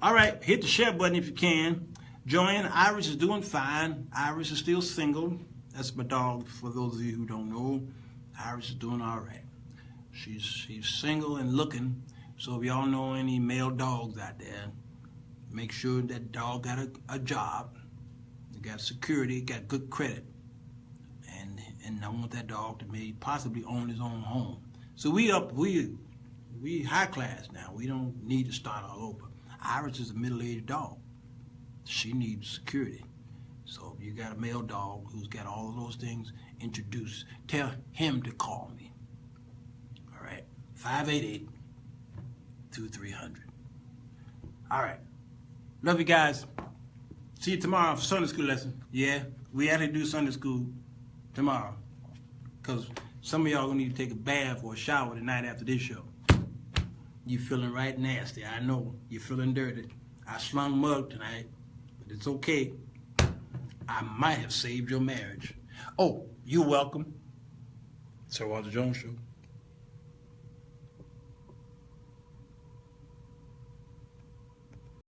All right, hit the share button if you can. Joanne, Iris is doing fine. Iris is still single. That's my dog, for those of you who don't know. Iris is doing all right. She's single and looking. So if y'all know any male dogs out there, make sure that dog got a job, got security, got good credit. And I want that dog to maybe possibly own his own home. So we high class now. We don't need to start all over. Iris is a middle-aged dog. She needs security. So if you got a male dog who's got all of those things, tell him to call me. All right, 588-2300. All right, love you guys. See you tomorrow for Sunday school lesson. Yeah, we actually do Sunday school tomorrow, because some of y'all gonna need to take a bath or a shower tonight after this show. You feeling right nasty. I know you're feeling dirty. I slung mug tonight, but it's okay. I might have saved your marriage. Oh, you're welcome. Sir Walter Jones Show.